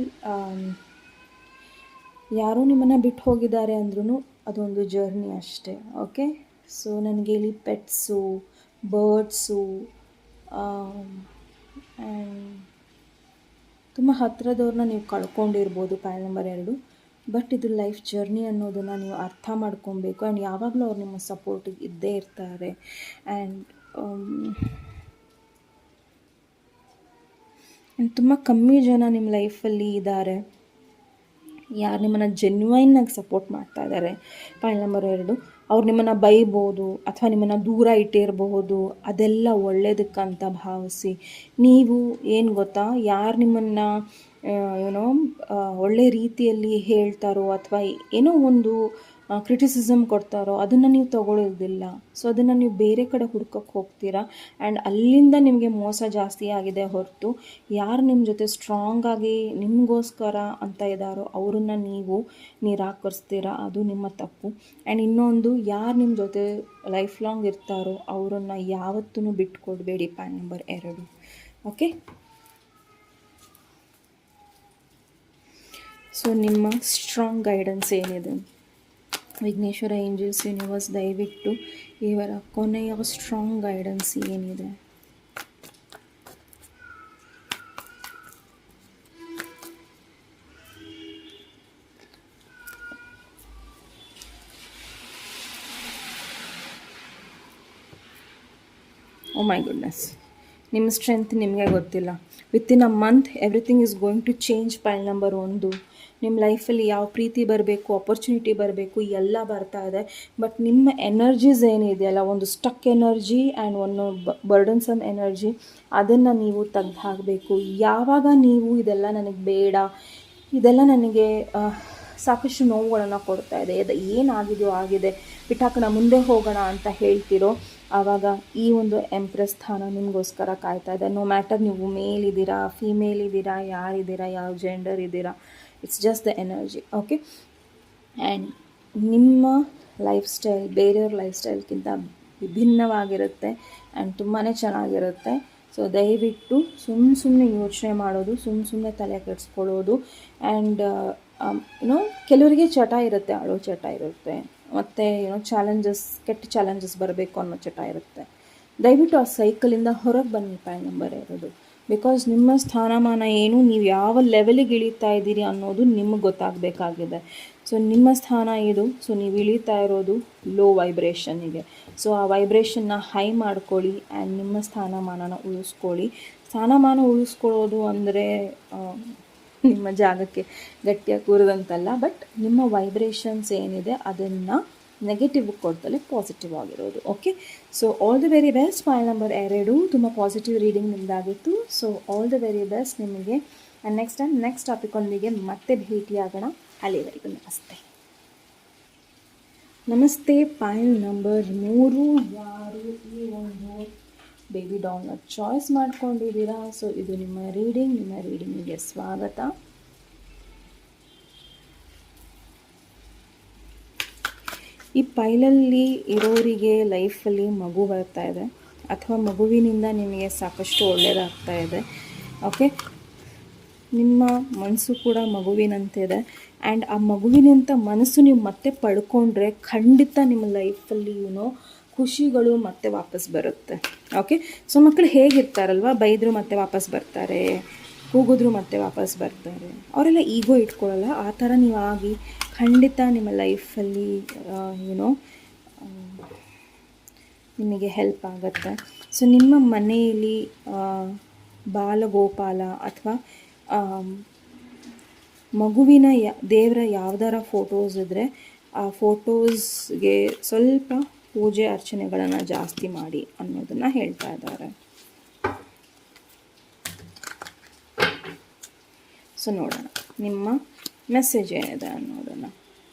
ಯಾರೋ ನಿಮ್ಮನ್ನು ಬಿಟ್ಟು ಹೋಗಿದ್ದಾರೆ ಅಂದ್ರೂ ಅದೊಂದು ಜರ್ನಿ ಅಷ್ಟೇ. ಓಕೆ, ಸೊ ನನಗೆ ಇಲ್ಲಿ ಪೆಟ್ಸು, ಬರ್ಡ್ಸು ಆ್ಯಂಡ್ ತುಂಬ ಹತ್ತಿರದವ್ರನ್ನ ನೀವು ಕಳ್ಕೊಂಡಿರ್ಬೋದು, ಪಾಯಿಂಟ್ ನಂಬರ್ 2. ಬಟ್ ಇದು ಲೈಫ್ ಜರ್ನಿ ಅನ್ನೋದನ್ನು ನೀವು ಅರ್ಥ ಮಾಡ್ಕೊಬೇಕು. ಆ್ಯಂಡ್ ಯಾವಾಗಲೂ ಅವ್ರು ನಿಮ್ಮ ಸಪೋರ್ಟಿಗೆ ಇದ್ದೇ ಇರ್ತಾರೆ. ಆ್ಯಂಡ್ ತುಂಬ ಕಮ್ಮಿ ಜನ ನಿಮ್ಮ ಲೈಫಲ್ಲಿ ಇದ್ದಾರೆ ಯಾರು ನಿಮ್ಮನ್ನು ಜೆನ್ಯೂನಾಗಿ ಸಪೋರ್ಟ್ ಮಾಡ್ತಾ ಇದ್ದಾರೆ. ಪಾಯಿಂಟ್ ನಂಬರ್ 2, ಅವ್ರು ನಿಮ್ಮನ್ನು ಬೈಬೋದು ಅಥವಾ ನಿಮ್ಮನ್ನು ದೂರ ಇಟ್ಟಿರಬಹುದು, ಅದೆಲ್ಲ ಒಳ್ಳೆಯದಕ್ಕಂತ ಭಾವಿಸಿ ನೀವು ಏನು ಗೊತ್ತಾ, ಯಾರು ನಿಮ್ಮನ್ನು ಏನೋ ಒಳ್ಳೆ ರೀತಿಯಲ್ಲಿ ಹೇಳ್ತಾರೋ ಅಥವಾ ಏನೋ ಒಂದು ಕ್ರಿಟಿಸಿಸಮ್ ಕೊಡ್ತಾರೋ ಅದನ್ನು ನೀವು ತಗೊಳ್ಳೋದಿಲ್ಲ. ಸೊ ಅದನ್ನು ನೀವು ಬೇರೆ ಕಡೆ ಹುಡ್ಕೋಕ್ಕೆ ಹೋಗ್ತೀರಾ ಆ್ಯಂಡ್ ಅಲ್ಲಿಂದ ನಿಮಗೆ ಮೋಸ ಜಾಸ್ತಿ ಆಗಿದೆ ಹೊರತು ಯಾರು ನಿಮ್ಮ ಜೊತೆ ಸ್ಟ್ರಾಂಗಾಗಿ ನಿಮಗೋಸ್ಕರ ಅಂತ ಇದ್ದಾರೋ ಅವರನ್ನು ನೀವು ನಿರಾಕರಿಸ್ತೀರಾ, ಅದು ನಿಮ್ಮ ತಪ್ಪು. ಆ್ಯಂಡ್ ಇನ್ನೊಂದು, ಯಾರು ನಿಮ್ಮ ಜೊತೆ ಲೈಫ್ ಲಾಂಗ್ ಇರ್ತಾರೋ ಅವರನ್ನು ಯಾವತ್ತೂ ಬಿಟ್ಕೊಡ್ಬೇಡಿ. Point number 2. ಓಕೆ, ಸೊ ನಿಮ್ಮ ಸ್ಟ್ರಾಂಗ್ ಗೈಡೆನ್ಸ್ ಏನಿದೆ, ವಿಘ್ನೇಶ್ವರ ಏಂಜಲ್ಸ್ ಯೂನಿವರ್ಸ್ ದಯವಿಟ್ಟು ಇವರ ಕೊನೆಯ ಸ್ಟ್ರಾಂಗ್ ಗೈಡೆನ್ಸ್ ಏನಿದೆ? ಓ ಮೈ ಗುಡ್ನೆಸ್, ನಿಮ್ಮ ಸ್ಟ್ರೆಂತ್ ನಿಮಗೆ ಗೊತ್ತಿಲ್ಲ. Within a month everything is going to change. Point number 1, ನಿಮ್ಮ ಲೈಫಲ್ಲಿ ಯಾವ ಪ್ರೀತಿ ಬರಬೇಕು, ಅಪರ್ಚುನಿಟಿ ಬರಬೇಕು, ಎಲ್ಲ ಬರ್ತಾ ಇದೆ. ಬಟ್ ನಿಮ್ಮ ಎನರ್ಜೀಸ್ ಏನಿದೆಯಲ್ಲ, ಒಂದು ಸ್ಟಕ್ ಎನರ್ಜಿ ಆ್ಯಂಡ್ ಒಂದು ಬರ್ಡನ್ಸಮ್ ಎನರ್ಜಿ, ಅದನ್ನು ನೀವು ತೆಗ್ದು ಹಾಕಬೇಕು. ಯಾವಾಗ ನೀವು ಇದೆಲ್ಲ ನನಗೆ ಬೇಡ, ಇದೆಲ್ಲ ನನಗೆ ಸಾಕಷ್ಟು ನೋವುಗಳನ್ನು ಕೊಡ್ತಾ ಇದೆ, ಏನಾಗಿದೆಯೋ ಆಗಿದೆ, ಬಿಟ್ಟಾಕೋಣ, ಮುಂದೆ ಹೋಗೋಣ ಅಂತ ಹೇಳ್ತಿರೋ, ಆವಾಗ ಈ ಒಂದು ಎಂಪ್ರೆಸ್ ಸ್ಥಾನ ನಿಮಗೋಸ್ಕರ ಕಾಯ್ತಾ ಇದೆ. ನೋ ಮ್ಯಾಟರ್ ನೀವು ಮೇಲ್ ಇದ್ದೀರಾ, ಫೀಮೇಲ್ ಇದ್ದೀರಾ, ಯಾರಿದ್ದೀರಾ, ಯಾವ ಜೆಂಡರ್ ಇದ್ದೀರಾ, it's just the energy. Okay, and ನಿಮ್ಮ ಲೈಫ್ ಸ್ಟೈಲ್ ಬೇರೆಯವ್ರ ಲೈಫ್ ಸ್ಟೈಲ್ಗಿಂತ ವಿಭಿನ್ನವಾಗಿರುತ್ತೆ ಆ್ಯಂಡ್ ತುಂಬಾ ಚೆನ್ನಾಗಿರುತ್ತೆ. ಸೊ ದಯವಿಟ್ಟು ಸುಮ್ಮನೆ ಯೋಚನೆ ಮಾಡೋದು, ಸುಮ್ಮನೆ ತಲೆ ಕೆಡಿಸ್ಕೊಳ್ಳೋದು ಆ್ಯಂಡ್ ಕೆಲವರಿಗೆ ಚಟ ಇರುತ್ತೆ, ಅಳೋ ಚಟ ಇರುತ್ತೆ, ಮತ್ತು ಚಾಲೆಂಜಸ್, ಕೆಟ್ಟ ಚಾಲೆಂಜಸ್ ಬರಬೇಕು ಅನ್ನೋ ಚಟ ಇರುತ್ತೆ. ದಯವಿಟ್ಟು ಆ ಸೈಕಲಿಂದ ಹೊರಗೆ ಬನ್ನಿ. ಪಾಯಿಂಟ್ ನಂಬರ್ 2, ಬಿಕಾಸ್ ನಿಮ್ಮ ಸ್ಥಾನಮಾನ ಏನು, ನೀವು ಯಾವ ಲೆವೆಲಿಗೆ ಇಳಿತಾ ಇದ್ದೀರಿ ಅನ್ನೋದು ನಿಮಗೆ ಗೊತ್ತಾಗಬೇಕಾಗಿದೆ. ಸೊ ನಿಮ್ಮ ಸ್ಥಾನ ಇದು. ಸೊ ನೀವು ಇಳಿತಾ ಇರೋದು ಲೋ ವೈಬ್ರೇಷನ್ನಿಗೆ. ಸೊ ಆ ವೈಬ್ರೇಷನ್ನ ಹೈ ಮಾಡ್ಕೊಳ್ಳಿ ಆ್ಯಂಡ್ ನಿಮ್ಮ ಸ್ಥಾನಮಾನನ ಉಳಿಸ್ಕೊಳ್ಳಿ. ಸ್ಥಾನಮಾನ ಉಳಿಸ್ಕೊಳ್ಳೋದು ಅಂದರೆ ನಿಮ್ಮ ಜಾಗಕ್ಕೆ ಗಟ್ಟಿಯಾಗಿ ಕೂರೋದಂತಲ್ಲ, ಬಟ್ ನಿಮ್ಮ ವೈಬ್ರೇಷನ್ಸ್ ಏನಿದೆ ಅದನ್ನು ನೆಗೆಟಿವ್ ಕೊಡ್ತಲೇ ಪಾಸಿಟಿವ್ ಆಗಿರೋದು. Okay, so all the very best. Point number 2 ತುಂಬ ಪಾಸಿಟಿವ್ ರೀಡಿಂಗ್ ನಿಮ್ಮದಾಗಿತ್ತು. So all the very best ನಿಮಗೆ. ಆ್ಯಂಡ್ ನೆಕ್ಸ್ಟ್ ಟೈಮ್ ನೆಕ್ಸ್ಟ್ ಟಾಪಿಕೊಂದಿಗೆ ಮತ್ತೆ ಭೇಟಿಯಾಗೋಣ. ಅಲ್ಲಿವರೆಗೂ ನಮಸ್ತೆ. ನಮಸ್ತೆ. ಪಾಯಿಂಟ್ ನಂಬರ್ 3, ಯಾರು ಈ ಒಂದು ಬೇಬಿ ಡಾಲ್ನ ಚಾಯ್ಸ್ ಮಾಡ್ಕೊಂಡಿದ್ದೀರಾ? ಸೊ ಇದು ನಿಮ್ಮ ರೀಡಿಂಗಿಗೆ ಸ್ವಾಗತ. ಈ ಪೈಲಲ್ಲಿ ಇರೋರಿಗೆ ಲೈಫಲ್ಲಿ ಮಗು ಬರ್ತಾ ಇದೆ ಅಥವಾ ಮಗುವಿನಿಂದ ನಿಮಗೆ ಸಾಕಷ್ಟು ಒಳ್ಳೆಯದಾಗ್ತಾ ಇದೆ. ಓಕೆ, ನಿಮ್ಮ ಮನಸ್ಸು ಕೂಡ ಮಗುವಿನಂತಿದೆ ಆ್ಯಂಡ್ ಆ ಮಗುವಿನಂಥ ಮನಸ್ಸು ನೀವು ಮತ್ತೆ ಪಡ್ಕೊಂಡ್ರೆ ಖಂಡಿತ ನಿಮ್ಮ ಲೈಫಲ್ಲಿ ಖುಷಿಗಳು ಮತ್ತೆ ವಾಪಸ್ ಬರುತ್ತೆ. ಓಕೆ, ಸೊ ಮಕ್ಕಳು ಹೇಗಿರ್ತಾರಲ್ವ, ಬೈದರೂ ಮತ್ತೆ ವಾಪಸ್ ಬರ್ತಾರೆ, ಕೂಗಿದ್ರು ಮತ್ತೆ ವಾಪಸ್ ಬರ್ತಾರೆ, ಅವರೆಲ್ಲ ಈಗೋ ಇಟ್ಕೊಳ್ಳಲ್ಲ. ಆ ಥರ ನೀವು ಆಗಿ ಖಂಡಿತ ನಿಮ್ಮ ಲೈಫಲ್ಲಿ ನಿಮಗೆ ಹೆಲ್ಪ್ ಆಗುತ್ತೆ. ಸೊ ನಿಮ್ಮ ಮನೆಯಲ್ಲಿ ಬಾಲಗೋಪಾಲ ಅಥವಾ ಮಗುವಿನ ದೇವರ ಯಾವ್ದಾರ ಫೋಟೋಸ್ ಇದ್ದರೆ ಆ ಫೋಟೋಸ್ಗೆ ಸ್ವಲ್ಪ ಪೂಜೆ ಅರ್ಚನೆಗಳನ್ನು ಜಾಸ್ತಿ ಮಾಡಿ ಅನ್ನೋದನ್ನು ಹೇಳ್ತಾ ಇದ್ದಾರೆ. ಸೊ ನೋಡೋಣ ನಿಮ್ಮ ಮೆಸೇಜ್ ಏನಿದೆ ಅನ್ನೋದನ್ನು.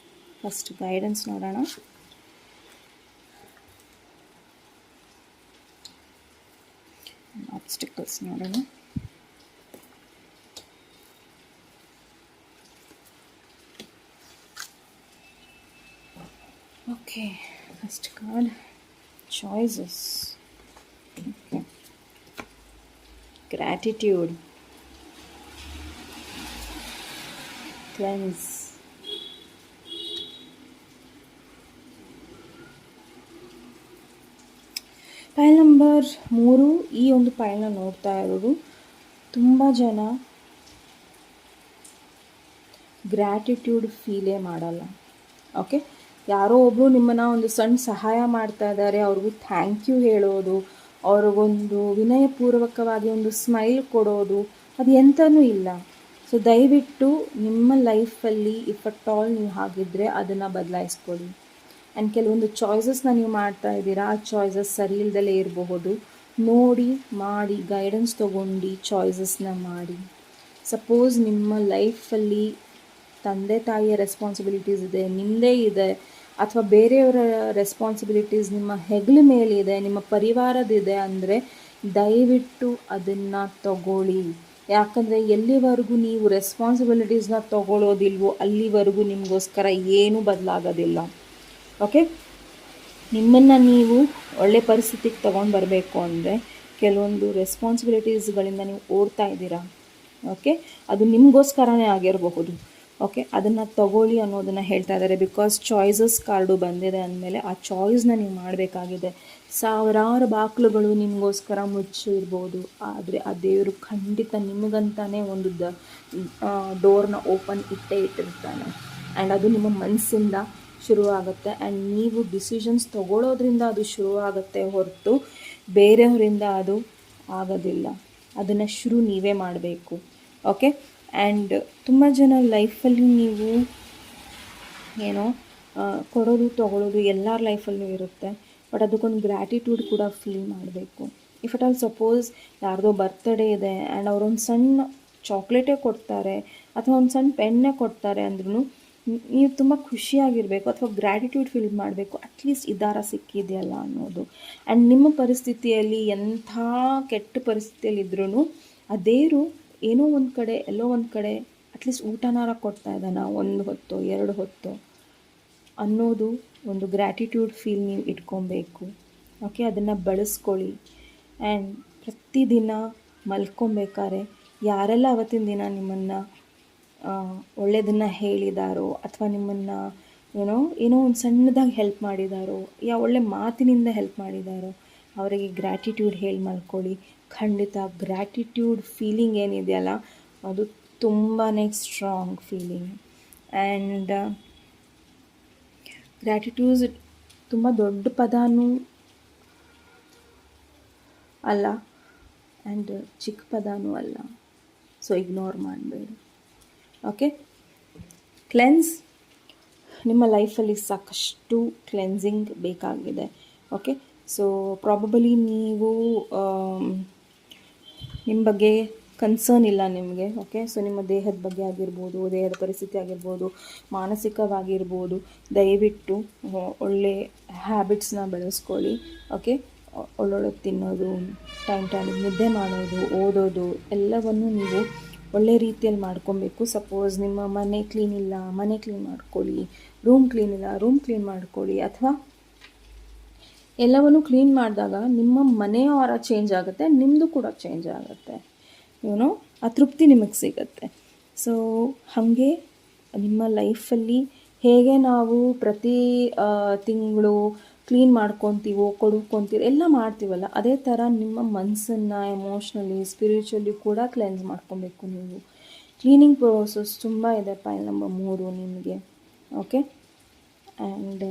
ಫಸ್ಟ್ ಗೈಡೆನ್ಸ್ ನೋಡೋಣ. ಆಬ್ಸ್ಟಿಕಲ್ಸ್ ನೋಡೋಣ. Okay, first card choices. Okay. Gratitude, cleanse, ಪೈಲ್ number 3. ಈ ಒಂದು ಪೈಲ್ನ ನೋಡ್ತಾ ಇರೋದು ತುಂಬ ಜನ ಗ್ರ್ಯಾಟಿಟ್ಯೂಡ್ ಫೀಲೇ ಮಾಡಲ್ಲ. ಓಕೆ, ಯಾರೋ ಒಬ್ಬರು ನಿಮ್ಮನ್ನು ಒಂದು ಸಣ್ಣ ಸಹಾಯ ಮಾಡ್ತಾ ಇದ್ದಾರೆ, ಅವ್ರಿಗೂ ಥ್ಯಾಂಕ್ ಯು ಹೇಳೋದು, ಅವ್ರಿಗೊಂದು ವಿನಯಪೂರ್ವಕವಾಗಿ ಒಂದು ಸ್ಮೈಲ್ ಕೊಡೋದು, ಅದು ಎಂತನೂ ಇಲ್ಲ. ಸೊ ದಯವಿಟ್ಟು ನಿಮ್ಮ ಲೈಫಲ್ಲಿ ಇಫ್ ಅಟ್ ಆಲ್ ನೀವು ಹಾಗಿದ್ದರೆ ಅದನ್ನು ಬದಲಾಯಿಸ್ಕೊಳ್ಳಿ. ಆ್ಯಂಡ್ ಕೆಲವೊಂದು ಚಾಯ್ಸಸ್ನ ನೀವು ಮಾಡ್ತಾ ಇದ್ದೀರಾ, ಆ ಚಾಯ್ಸಸ್ ಸರಿ ಇಲ್ದಲೇ ಇರಬಹುದು. ನೋಡಿ ಮಾಡಿ ಗೈಡೆನ್ಸ್ ತೊಗೊಂಡು ಚಾಯ್ಸಸ್ನ ಮಾಡಿ. ಸಪೋಸ್ ನಿಮ್ಮ ಲೈಫಲ್ಲಿ ತಂದೆ ತಾಯಿಯ ರೆಸ್ಪಾನ್ಸಿಬಿಲಿಟೀಸ್ ಇದೆ, ನಿಮ್ಮದೇ ಇದೆ, ಅಥವಾ ಬೇರೆಯವರ ರೆಸ್ಪಾನ್ಸಿಬಿಲಿಟೀಸ್ ನಿಮ್ಮ ಹೆಗಲ ಮೇಲಿದೆ, ನಿಮ್ಮ ಪರಿವಾರದಿದೆ ಅಂದರೆ ದಯವಿಟ್ಟು ಅದನ್ನು ತಗೊಳ್ಳಿ. ಯಾಕಂದರೆ ಎಲ್ಲಿವರೆಗೂ ನೀವು ರೆಸ್ಪಾನ್ಸಿಬಿಲಿಟೀಸ್ನ ತಗೊಳ್ಳೋದಿಲ್ವೋ ಅಲ್ಲಿವರೆಗೂ ನಿಮಗೋಸ್ಕರ ಏನೂ ಬದಲಾಗೋದಿಲ್ಲ. ಓಕೆ, ನಿಮ್ಮನ್ನು ನೀವು ಒಳ್ಳೆ ಪರಿಸ್ಥಿತಿಗೆ ತೊಗೊಂಡು ಬರಬೇಕು ಅಂದರೆ ಕೆಲವೊಂದು ರೆಸ್ಪಾನ್ಸಿಬಿಲಿಟೀಸ್ಗಳಿಂದ ನೀವು ಓಡ್ತಾ ಇದ್ದೀರಾ. ಓಕೆ, ಅದು ನಿಮಗೋಸ್ಕರನೇ ಆಗಿರಬಹುದು. ಓಕೆ, ಅದನ್ನು ತಗೊಳ್ಳಿ ಅನ್ನೋದನ್ನು ಹೇಳ್ತಾ ಇದ್ದಾರೆ. ಬಿಕಾಸ್ ಚಾಯ್ಸಸ್ ಕಾರ್ಡು ಬಂದಿದೆ ಅಂದಮೇಲೆ ಆ ಚಾಯ್ಸ್ನ ನೀವು ಮಾಡಬೇಕಾಗಿದೆ. ಸಾವಿರಾರು ಬಾಗಿಲುಗಳು ನಿಮಗೋಸ್ಕರ ಮುಚ್ಚಿರ್ಬೋದು, ಆದರೆ ಆ ದೇವರು ಖಂಡಿತ ನಿಮಗಂತಾನೆ ಒಂದು ಡೋರ್ನ ಓಪನ್ ಇಟ್ಟಿರ್ತಾನೆ. ಆ್ಯಂಡ್ ಅದು ನಿಮ್ಮ ಮನಸ್ಸಿಂದ ಶುರುವಾಗುತ್ತೆ. ಆ್ಯಂಡ್ ನೀವು ಡಿಸಿಷನ್ಸ್ ತಗೊಳ್ಳೋದ್ರಿಂದ ಅದು ಶುರುವಾಗುತ್ತೆ ಹೊರತು ಬೇರೆಯವರಿಂದ ಅದು ಆಗೋದಿಲ್ಲ. ಅದನ್ನು ನೀವೇ ಮಾಡಬೇಕು. ಓಕೆ, ಆ್ಯಂಡ್ ತುಂಬ ಜನ ಲೈಫಲ್ಲಿ ನೀವು ಏನೋ ಕೊಡೋದು ತೊಗೊಳ್ಳೋದು ಎಲ್ಲರ ಲೈಫಲ್ಲೂ ಇರುತ್ತೆ. ಬಟ್ ಅದಕ್ಕೊಂದು ಗ್ರ್ಯಾಟಿಟ್ಯೂಡ್ ಕೂಡ ಫೀಲ್ ಮಾಡಬೇಕು. ಇಫ್ ಅಟ್ ಆಲ್ ಸಪೋಸ್ ಯಾರ್ದೋ ಬರ್ತ್ಡೇ ಇದೆ ಆ್ಯಂಡ್ ಅವರೊಂದು ಸಣ್ಣ ಚಾಕ್ಲೇಟೇ ಕೊಡ್ತಾರೆ ಅಥವಾ ಒಂದು ಸಣ್ಣ ಪೆನ್ನೇ ಕೊಡ್ತಾರೆ ಅಂದ್ರೂ ನೀವು ತುಂಬ ಖುಷಿಯಾಗಿರಬೇಕು ಅಥವಾ ಗ್ರ್ಯಾಟಿಟ್ಯೂಡ್ ಫೀಲ್ ಮಾಡಬೇಕು. ಅಟ್ಲೀಸ್ಟ್ ಇದಾರ ಸಿಕ್ಕಿದೆಯಲ್ಲ ಅನ್ನೋದು. ಆ್ಯಂಡ್ ನಿಮ್ಮ ಪರಿಸ್ಥಿತಿಯಲ್ಲಿ ಎಂಥ ಕೆಟ್ಟ ಪರಿಸ್ಥಿತಿಯಲ್ಲಿದ್ರೂ ಆ ದೇವರು ಏನೋ ಒಂದು ಕಡೆ ಎಲ್ಲೋ ಒಂದು ಕಡೆ ಅಟ್ಲೀಸ್ಟ್ ಊಟನಾರ ಕೊಡ್ತಾ ಇದ್ದಾನ, ಒಂದು ಹೊತ್ತು 2 ಹೊತ್ತು ಅನ್ನೋದು ಒಂದು ಗ್ರ್ಯಾಟಿಟ್ಯೂಡ್ ಫೀಲ್ ನೀವು ಇಟ್ಕೊಬೇಕು. ಓಕೆ, ಅದನ್ನು ಬಳಸ್ಕೊಳ್ಳಿ. ಆ್ಯಂಡ್ ಪ್ರತಿದಿನ ಮಲ್ಕೊಬೇಕಾದ್ರೆ ಯಾರೆಲ್ಲ ಅವತ್ತಿನ ದಿನ ನಿಮ್ಮನ್ನು ಒಳ್ಳೆಯದನ್ನು ಹೇಳಿದಾರೋ ಅಥವಾ ನಿಮ್ಮನ್ನು ಏನೋ ಒಂದು ಸಣ್ಣದಾಗಿ ಹೆಲ್ಪ್ ಮಾಡಿದಾರೋ ಒಳ್ಳೆ ಮಾತಿನಿಂದ ಹೆಲ್ಪ್ ಮಾಡಿದಾರೋ ಅವರಿಗೆ ಗ್ರ್ಯಾಟಿಟ್ಯೂಡ್ ಹೇಳಿ ಮಲ್ಕೊಳ್ಳಿ. ಖಂಡಿತ ಗ್ರ್ಯಾಟಿಟ್ಯೂಡ್ ಫೀಲಿಂಗ್ ಏನಿದೆಯಲ್ಲ ಅದು ತುಂಬಾ ಸ್ಟ್ರಾಂಗ್ ಫೀಲಿಂಗ್. ಆ್ಯಂಡ್ ಗ್ರ್ಯಾಟಿಟ್ಯೂಡ್ ತುಂಬ ದೊಡ್ಡ ಪದನೂ ಅಲ್ಲ ಆ್ಯಂಡ್ ಚಿಕ್ಕ ಪದನೂ ಅಲ್ಲ. ಸೊ ಇಗ್ನೋರ್ ಮಾಡಬೇಡಿ. ಓಕೆ, ಕ್ಲೆನ್ಸ್ ನಿಮ್ಮ ಲೈಫಲ್ಲಿ ಸಾಕಷ್ಟು ಕ್ಲೆನ್ಸಿಂಗ್ ಬೇಕಾಗಿದೆ. ಓಕೆ, ಸೊ ಪ್ರಾಬಬಲಿ ನೀವು ನಿಮ್ಮ ಬಗ್ಗೆ ಕನ್ಸರ್ನ್ ಇಲ್ಲ ನಿಮಗೆ. ಓಕೆ, ಸೊ ನಿಮ್ಮ ದೇಹದ ಬಗ್ಗೆ ಆಗಿರ್ಬೋದು, ದೇಹದ ಪರಿಸ್ಥಿತಿ ಆಗಿರ್ಬೋದು, ಮಾನಸಿಕವಾಗಿರ್ಬೋದು, ದಯವಿಟ್ಟು ಒಳ್ಳೆ ಹ್ಯಾಬಿಟ್ಸ್ನ ಬೆಳೆಸ್ಕೊಳ್ಳಿ. ಓಕೆ, ಒಳ್ಳೊಳ್ಳೆ ತಿನ್ನೋದು, ಟೈಮಿಗೆ ನಿದ್ದೆ ಮಾಡೋದು, ಓದೋದು ಎಲ್ಲವನ್ನು ನೀವು ಒಳ್ಳೆ ರೀತಿಯಲ್ಲಿ ಮಾಡ್ಕೊಬೇಕು. ಸಪೋಸ್ ನಿಮ್ಮ ಮನೆ ಕ್ಲೀನ್ ಇಲ್ಲ, ಮನೆ ಕ್ಲೀನ್ ಮಾಡ್ಕೊಳ್ಳಿ. ರೂಮ್ ಕ್ಲೀನ್ ಇಲ್ಲ, ರೂಮ್ ಕ್ಲೀನ್ ಮಾಡ್ಕೊಳ್ಳಿ. ಅಥವಾ ಎಲ್ಲವನ್ನು ಕ್ಲೀನ್ ಮಾಡಿದಾಗ ನಿಮ್ಮ ಮನೆಯ ಆರ ಚೇಂಜ್ ಆಗುತ್ತೆ, ನಿಮ್ಮದು ಕೂಡ ಚೇಂಜ್ ಆಗುತ್ತೆ. ಆ ತೃಪ್ತಿ ನಿಮಗೆ ಸಿಗುತ್ತೆ. ಸೊ ಹಾಗೆ ನಿಮ್ಮ ಲೈಫಲ್ಲಿ ಹೇಗೆ ನಾವು ಪ್ರತಿ ತಿಂಗಳು ಕ್ಲೀನ್ ಮಾಡ್ಕೊತೀವೋ, ಕೊಡ್ಕೊತೀವೋ ಎಲ್ಲ ಮಾಡ್ತೀವಲ್ಲ, ಅದೇ ಥರ ನಿಮ್ಮ ಮನಸ್ಸನ್ನು ಎಮೋಷ್ನಲಿ, ಸ್ಪಿರಿಚುವಲಿ ಕೂಡ ಕ್ಲೆನ್ಸ್ ಮಾಡ್ಕೊಬೇಕು ನೀವು. ಕ್ಲೀನಿಂಗ್ ಪ್ರೋಸೆಸ್ ತುಂಬ ಇದೆ. ಪಾಯಿಂಟ್ ನಂಬರ್ 3 ನಿಮಗೆ. ಓಕೆ, ಆ್ಯಂಡ್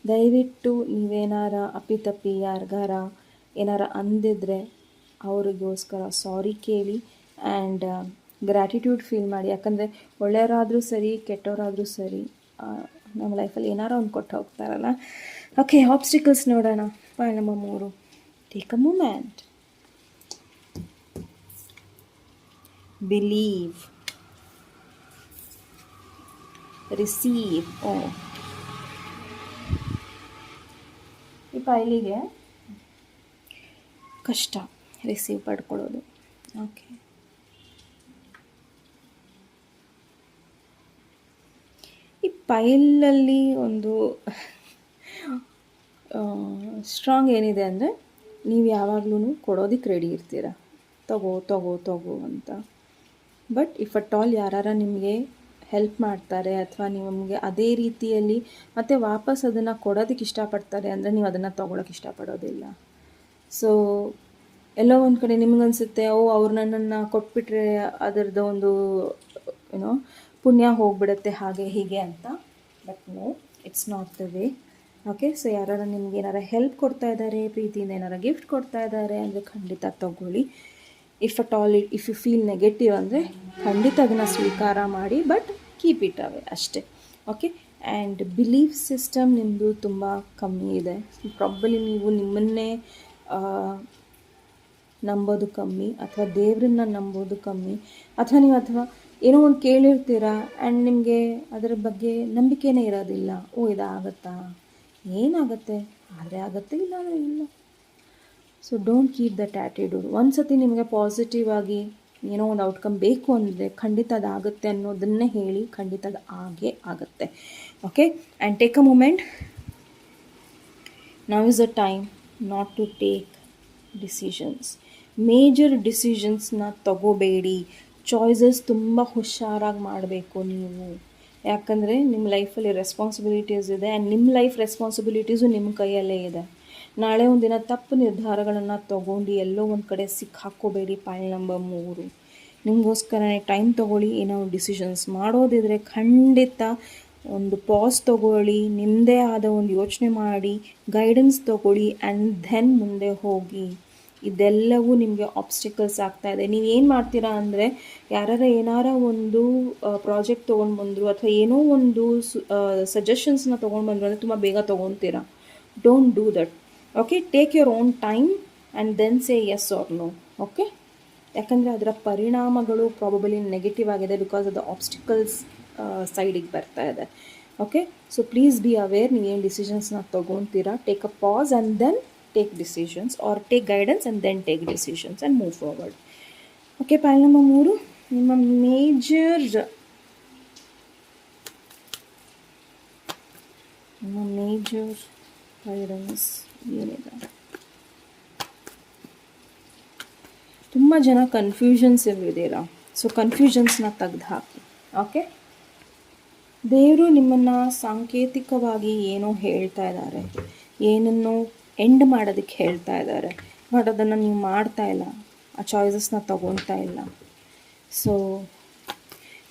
ದಯವಿಟ್ಟು ನೀವೇನಾರ ಅಪ್ಪಿತಪ್ಪಿ ಯಾರಿಗಾರ ಏನಾರ ಅಂದಿದ್ರೆ ಅವರಿಗೋಸ್ಕರ ಸಾರಿ ಕೇಳಿ ಆ್ಯಂಡ್ ಗ್ರ್ಯಾಟಿಟ್ಯೂಡ್ ಫೀಲ್ ಮಾಡಿ. ಯಾಕಂದರೆ ಒಳ್ಳೆಯವರಾದರೂ ಸರಿ, ಕೆಟ್ಟವರಾದರೂ ಸರಿ, ನಮ್ಮ ಲೈಫಲ್ಲಿ ಏನಾರ ಒಂದು ಕೊಟ್ಟು ಹೋಗ್ತಾರಲ್ಲ. ಓಕೆ, ಆಬ್ಸ್ಟಿಕಲ್ಸ್ ನೋಡೋಣ. Point number 3, take a moment, believe, receive. ಈ ಫೈಲಿಗೆ ಕಷ್ಟ ರಿಸೀವ್ ಪಡ್ಕೊಳ್ಳೋದು. ಓಕೆ, ಈ ಪೈಲಲ್ಲಿ ಒಂದು ಸ್ಟ್ರಾಂಗ್ ಏನಿದೆ ಅಂದರೆ ನೀವು ಯಾವಾಗಲೂ ಕೊಡೋದಕ್ಕೆ ರೆಡಿ ಇರ್ತೀರ, ತಗೋ ತಗೋ ತಗೋ ಅಂತ. ಬಟ್ ಇಫ್ ಅಟ್ ಆಲ್ ಯಾರು ನಿಮಗೆ ಹೆಲ್ಪ್ ಮಾಡ್ತಾರೆ ಅಥವಾ ನಿಮಗೆ ಅದೇ ರೀತಿಯಲ್ಲಿ ಮತ್ತೆ ವಾಪಸ್ ಅದನ್ನು ಕೊಡೋದಕ್ಕೆ ಇಷ್ಟಪಡ್ತಾರೆ ಅಂದರೆ ನೀವು ಅದನ್ನು ತೊಗೊಳಕ್ಕೆ ಇಷ್ಟಪಡೋದಿಲ್ಲ. ಸೊ ಎಲ್ಲೋ ಒಂದು ಕಡೆ ನಿಮಗನ್ಸುತ್ತೆ, ಅವ್ರು ನನ್ನನ್ನು ಕೊಟ್ಬಿಟ್ರೆ ಅದರದ್ದು ಒಂದು ಪುಣ್ಯ ಹೋಗಿಬಿಡುತ್ತೆ ಹಾಗೆ ಹೀಗೆ ಅಂತ. But no, it's not the way. Okay, so ಯಾರು ನಿಮ್ಗೆ ಏನಾರು ಹೆಲ್ಪ್ ಕೊಡ್ತಾ ಇದ್ದಾರೆ, ಪ್ರೀತಿಯಿಂದ ಏನಾರು ಗಿಫ್ಟ್ ಕೊಡ್ತಾ ಇದ್ದಾರೆ ಅಂದರೆ ಖಂಡಿತ ತಗೊಳ್ಳಿ. If at all if you feel negative ಅಂದರೆ ಖಂಡಿತ ಅದನ್ನು ಸ್ವೀಕಾರ ಮಾಡಿ, ಬಟ್ ಕೀಪ್ ಇಟ್ ಅವೇ ಅಷ್ಟೇ. ಓಕೆ, ಆ್ಯಂಡ್ ಬಿಲೀಫ್ ಸಿಸ್ಟಮ್ ನಿಮ್ಮದು ತುಂಬ ಕಮ್ಮಿ ಇದೆ. ಪ್ರಾಬಲಿ ನೀವು ನಿಮ್ಮನ್ನೇ ನಂಬೋದು ಕಮ್ಮಿ, ಅಥವಾ ದೇವ್ರನ್ನ ನಂಬೋದು ಕಮ್ಮಿ, ಅಥವಾ ಏನೋ ಒಂದು ಕೇಳಿರ್ತೀರ ಆ್ಯಂಡ್ ನಿಮಗೆ ಅದರ ಬಗ್ಗೆ ನಂಬಿಕೆನೇ ಇರೋದಿಲ್ಲ. ಇದಾಗತ್ತಾ, ಏನಾಗುತ್ತೆ, ಆದರೆ ಆಗುತ್ತೆ, ಇಲ್ಲ ಅಂದರೆ ಇಲ್ಲ. So don't keep that attitude. ಒಂದು ಸತಿ ನಿಮಗೆ ಪಾಸಿಟಿವ್ ಆಗಿ ಏನೋ ಒಂದು ಔಟ್ಕಮ್ ಬೇಕು ಅಂದರೆ ಖಂಡಿತ ಅದಾಗುತ್ತೆ ಅನ್ನೋದನ್ನೇ ಹೇಳಿ, ಖಂಡಿತ ಅದು ಆಗೇ ಆಗುತ್ತೆ. Okay, and take a moment. Now is a time not to take decisions. Major ಡಿಸಿಷನ್ಸ್ನ ತಗೋಬೇಡಿ. ಚಾಯ್ಸಸ್ ತುಂಬ ಹುಷಾರಾಗಿ ಮಾಡಬೇಕು ನೀವು. ಯಾಕಂದರೆ ನಿಮ್ಮ ಲೈಫಲ್ಲಿ ರೆಸ್ಪಾನ್ಸಿಬಿಲಿಟೀಸ್ ಇದೆ, ಆ್ಯಂಡ್ ನಿಮ್ಮ ಲೈಫ್ ರೆಸ್ಪಾನ್ಸಿಬಿಲಿಟೀಸು ನಿಮ್ಮ ಕೈಯಲ್ಲೇ ಇದೆ. ನಾಳೆ ಒಂದಿನ ತಪ್ಪು ನಿರ್ಧಾರಗಳನ್ನು ತೊಗೊಂಡು ಎಲ್ಲೋ ಒಂದು ಕಡೆ ಸಿಕ್ಕಾಕ್ಕೋಬೇಡಿ. ಪಾಯಿಂಟ್ ನಂಬರ್ 3, ನಿಮಗೋಸ್ಕರನೇ ಟೈಮ್ ತೊಗೊಳ್ಳಿ. ಏನೋ ಡಿಸಿಷನ್ಸ್ ಮಾಡೋದಿದ್ರೆ ಖಂಡಿತ ಒಂದು ಪಾಸ್ ತೊಗೊಳ್ಳಿ, ನಿಮ್ಮದೇ ಆದ ಒಂದು ಯೋಚನೆ ಮಾಡಿ, ಗೈಡೆನ್ಸ್ ತೊಗೊಳ್ಳಿ, ಆ್ಯಂಡ್ ದೆನ್ ಮುಂದೆ ಹೋಗಿ. ಇದೆಲ್ಲವೂ ನಿಮಗೆ ಆಬ್ಸ್ಟಿಕಲ್ಸ್ ಆಗ್ತಾಯಿದೆ. ನೀವೇನು ಮಾಡ್ತೀರಾ ಅಂದರೆ, ಏನಾರ ಒಂದು ಪ್ರಾಜೆಕ್ಟ್ ತೊಗೊಂಡು ಬಂದರು ಅಥವಾ ಏನೋ ಒಂದು ಸಜೆಷನ್ಸ್ನ ತೊಗೊಂಡು ಬಂದರು ಅಂದರೆ ತುಂಬ ಬೇಗ ತೊಗೊತೀರಾ. Don't do that. Okay, take your own time and then say yes or no. Okay, ಯಾಕಂದರೆ ಅದರ ಪರಿಣಾಮಗಳು ಪ್ರಾಬಬಲಿ ನೆಗೆಟಿವ್ ಆಗಿದೆ, ಬಿಕಾಸ್ ಅದು ಆಬ್ಸ್ಟಿಕಲ್ಸ್ ಸೈಡಿಗೆ ಬರ್ತಾ ಇದೆ. Okay, so please be aware. ನೀವೇನು ಡಿಸಿಷನ್ಸ್ನ ತೊಗೊತೀರಾ, take a pause and then take decisions, or take guidance and then take decisions and move forward. Okay, point number 3, ನಿಮ್ಮ ಮೇಜರ್ ಗೈಡೆನ್ಸ್ ಏನಿದೆ. ತುಂಬ ಜನ ಕನ್ಫ್ಯೂಷನ್ಸ್ ಇದ್ದೀರಾ. ಸೊ ಕನ್ಫ್ಯೂಷನ್ಸ್ನ ತೆಗೆದು ಹಾಕಿ. ಓಕೆ, ದೇವರು ನಿಮ್ಮನ್ನು ಸಾಂಕೇತಿಕವಾಗಿ ಏನೋ ಹೇಳ್ತಾ ಇದ್ದಾರೆ, ಏನನ್ನು ಎಂಡ್ ಮಾಡೋದಕ್ಕೆ ಹೇಳ್ತಾ ಇದ್ದಾರೆ, ಬಟ್ ಅದನ್ನು ನೀವು ಮಾಡ್ತಾ ಇಲ್ಲ, ಆ ಚಾಯ್ಸಸ್ನ ತೊಗೊಳ್ತಾ ಇಲ್ಲ. So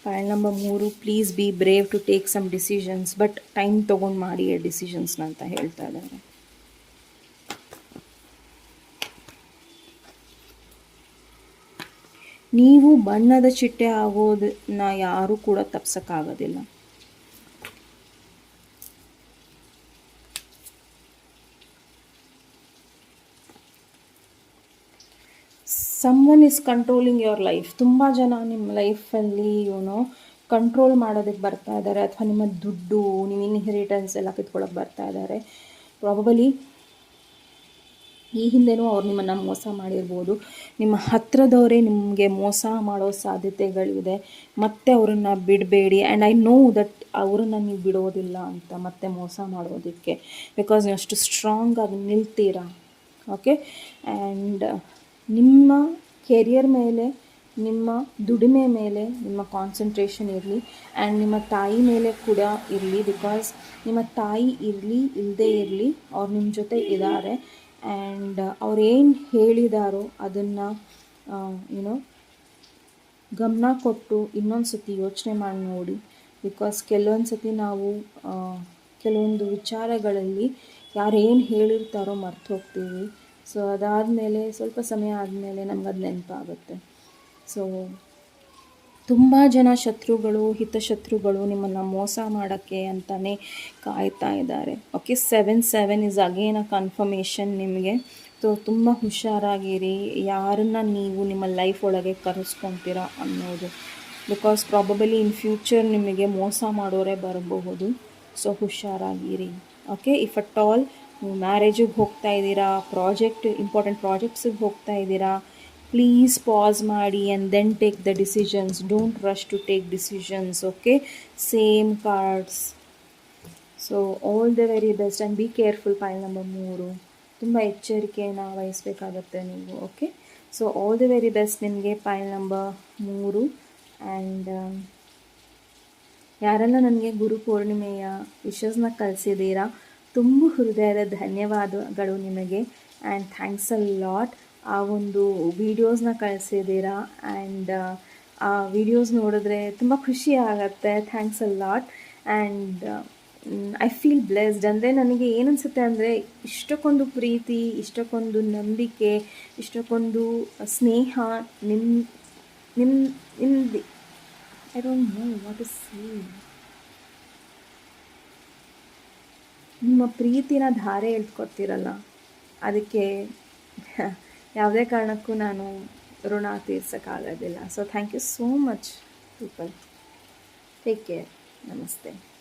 point number 3, please be brave to take some decisions, but time ತೊಗೊಂಡು ಮಾಡಿ ಆ ಡಿಸಿಷನ್ಸ್ನ ಅಂತ ಹೇಳ್ತಾ ಇದ್ದಾರೆ. ನೀವು ಬಣ್ಣದ ಚಿಟ್ಟೆ ಆಗೋದನ್ನ ಯಾರೂ ಕೂಡ ತಪ್ಸೋಕ್ಕಾಗೋದಿಲ್ಲ. Someone is controlling your life. ತುಂಬ ಜನ ನಿಮ್ಮ ಲೈಫಲ್ಲಿ ಕಂಟ್ರೋಲ್ ಮಾಡೋದಕ್ಕೆ ಬರ್ತಾ ಇದ್ದಾರೆ, ಅಥವಾ ನಿಮ್ಮ ದುಡ್ಡು, ನಿಮ್ಮ ಇನ್ಹೆರಿಟೆನ್ಸ್ ಎಲ್ಲ ಕಿತ್ಕೊಳ್ಳೋಕೆ ಬರ್ತಾ ಇದ್ದಾರೆ. ಪ್ರಾಬಬಲಿ ಈ ಹಿಂದೆನೂ ಅವ್ರು ನಿಮ್ಮನ್ನು ಮೋಸ ಮಾಡಿರ್ಬೋದು. ನಿಮ್ಮ ಹತ್ತಿರದವರೇ ನಿಮಗೆ ಮೋಸ ಮಾಡೋ ಸಾಧ್ಯತೆಗಳಿದೆ. ಮತ್ತೆ ಅವರನ್ನು ಬಿಡಬೇಡಿ. ಆ್ಯಂಡ್ ಐ ನೋ ದಟ್ ಅವರನ್ನು ನೀವು ಬಿಡೋದಿಲ್ಲ ಅಂತ ಮತ್ತೆ ಮೋಸ ಮಾಡೋದಕ್ಕೆ, ಬಿಕಾಸ್ ನೀವು ಅಷ್ಟು ಸ್ಟ್ರಾಂಗ್ ಆಗಿ ನಿಲ್ತೀರಾ. ಓಕೆ, ಆ್ಯಂಡ್ ನಿಮ್ಮ ಕೆರಿಯರ್ ಮೇಲೆ, ನಿಮ್ಮ ದುಡಿಮೆ ಮೇಲೆ ನಿಮ್ಮ ಕಾನ್ಸಂಟ್ರೇಷನ್ ಇರಲಿ, ಆ್ಯಂಡ್ ನಿಮ್ಮ ತಾಯಿ ಮೇಲೆ ಕೂಡ ಇರಲಿ. ಬಿಕಾಸ್ ನಿಮ್ಮ ತಾಯಿ ಇರಲಿ ಇಲ್ಲದೇ ಇರಲಿ, ಅವ್ರು ನಿಮ್ಮ ಜೊತೆ ಇದ್ದಾರೆ. ಆ್ಯಂಡ್ ಅವ್ರೇನು ಹೇಳಿದಾರೋ ಅದನ್ನು ಗಮನ ಕೊಟ್ಟು ಇನ್ನೊಂದು ಸತಿ ಯೋಚನೆ ಮಾಡಿ ನೋಡಿ. ಬಿಕಾಸ್ ಕೆಲವೊಂದು ಸತಿ ನಾವು ಕೆಲವೊಂದು ವಿಚಾರಗಳಲ್ಲಿ ಯಾರೇನು ಹೇಳಿರ್ತಾರೋ ಮರ್ತು ಹೋಗ್ತೀವಿ. ಸೊ ಅದಾದಮೇಲೆ ಸ್ವಲ್ಪ ಸಮಯ ಆದಮೇಲೆ ನಮಗದು ನೆನಪಾಗುತ್ತೆ. ಸೊ ತುಂಬ ಜನ ಶತ್ರುಗಳು, ಹಿತಶತ್ರುಗಳು ನಿಮ್ಮನ್ನು ಮೋಸ ಮಾಡೋಕ್ಕೆ ಅಂತಲೇ ಕಾಯ್ತಾ ಇದ್ದಾರೆ. Okay, 7 is again a confirmation ನಿಮಗೆ. ಸೊ ತುಂಬ ಹುಷಾರಾಗಿರಿ ಯಾರನ್ನು ನೀವು ನಿಮ್ಮ ಲೈಫ್ ಒಳಗೆ ಕರೆಸ್ಕೊತೀರಾ ಅನ್ನೋದು. ಬಿಕಾಸ್ ಪ್ರಾಬಬಲಿ ಇನ್ ಫ್ಯೂಚರ್ ನಿಮಗೆ ಮೋಸ ಮಾಡೋರೇ ಬರಬಹುದು. ಸೊ ಹುಷಾರಾಗಿರಿ. ಓಕೆ, ಇಫ್ ಅಟ್ ಆಲ್ ನೀವು ಮ್ಯಾರೇಜಿಗೆ ಹೋಗ್ತಾ ಇದ್ದೀರಾ, ಇಂಪಾರ್ಟೆಂಟ್ ಪ್ರಾಜೆಕ್ಟ್ಸಿಗೆ ಹೋಗ್ತಾ ಇದ್ದೀರಾ, ಪ್ಲೀಸ್ ಪಾಸ್ ಮಾಡಿ and then take the decisions. Don't rush to take decisions. Okay, same cards. So all the very best and be careful. Point number 3, ತುಂಬ ಎಚ್ಚರಿಕೆಯನ್ನು ವಹಿಸಬೇಕಾಗತ್ತೆ ನೀವು. Okay, so all the very best ನಿಮಗೆ point number 3. And ಯಾರೆಲ್ಲ ನನಗೆ ಗುರು ಪೂರ್ಣಿಮೆಯ ವಿಶಸ್ನ ಕಳಿಸಿದ್ದೀರಾ, ತುಂಬ ಹೃದಯದ ಧನ್ಯವಾದಗಳು ನಿಮಗೆ. And thanks a lot. ಆ ಒಂದು ವೀಡಿಯೋಸ್ನ ಕಳಿಸಿದ್ದೀರಾ, ಆ್ಯಂಡ್ ಆ ವಿಡಿಯೋಸ್ ನೋಡಿದ್ರೆ ತುಂಬ ಖುಷಿ ಆಗುತ್ತೆ. Thanks a lot. And I feel blessed. ಅಂದರೆ ನನಗೆ ಏನನ್ಸುತ್ತೆ ಅಂದರೆ, ಇಷ್ಟಕ್ಕೊಂದು ಪ್ರೀತಿ, ಇಷ್ಟಕ್ಕೊಂದು ನಂಬಿಕೆ, ಇಷ್ಟಕ್ಕೊಂದು ಸ್ನೇಹ ನಿಮ್ದು I don't know what to say. ನಿಮ್ಮ ಪ್ರೀತಿನ ಧಾರೆ ಎಳ್ಕೊಡ್ತೀರಲ್ಲ, ಅದಕ್ಕೆ ಯಾವುದೇ ಕಾರಣಕ್ಕೂ ನಾನು ಋಣ ತೀರ್ಸೋಕ್ಕಾಗೋದಿಲ್ಲ. So thank you so much people. Take care. ನಮಸ್ತೆ.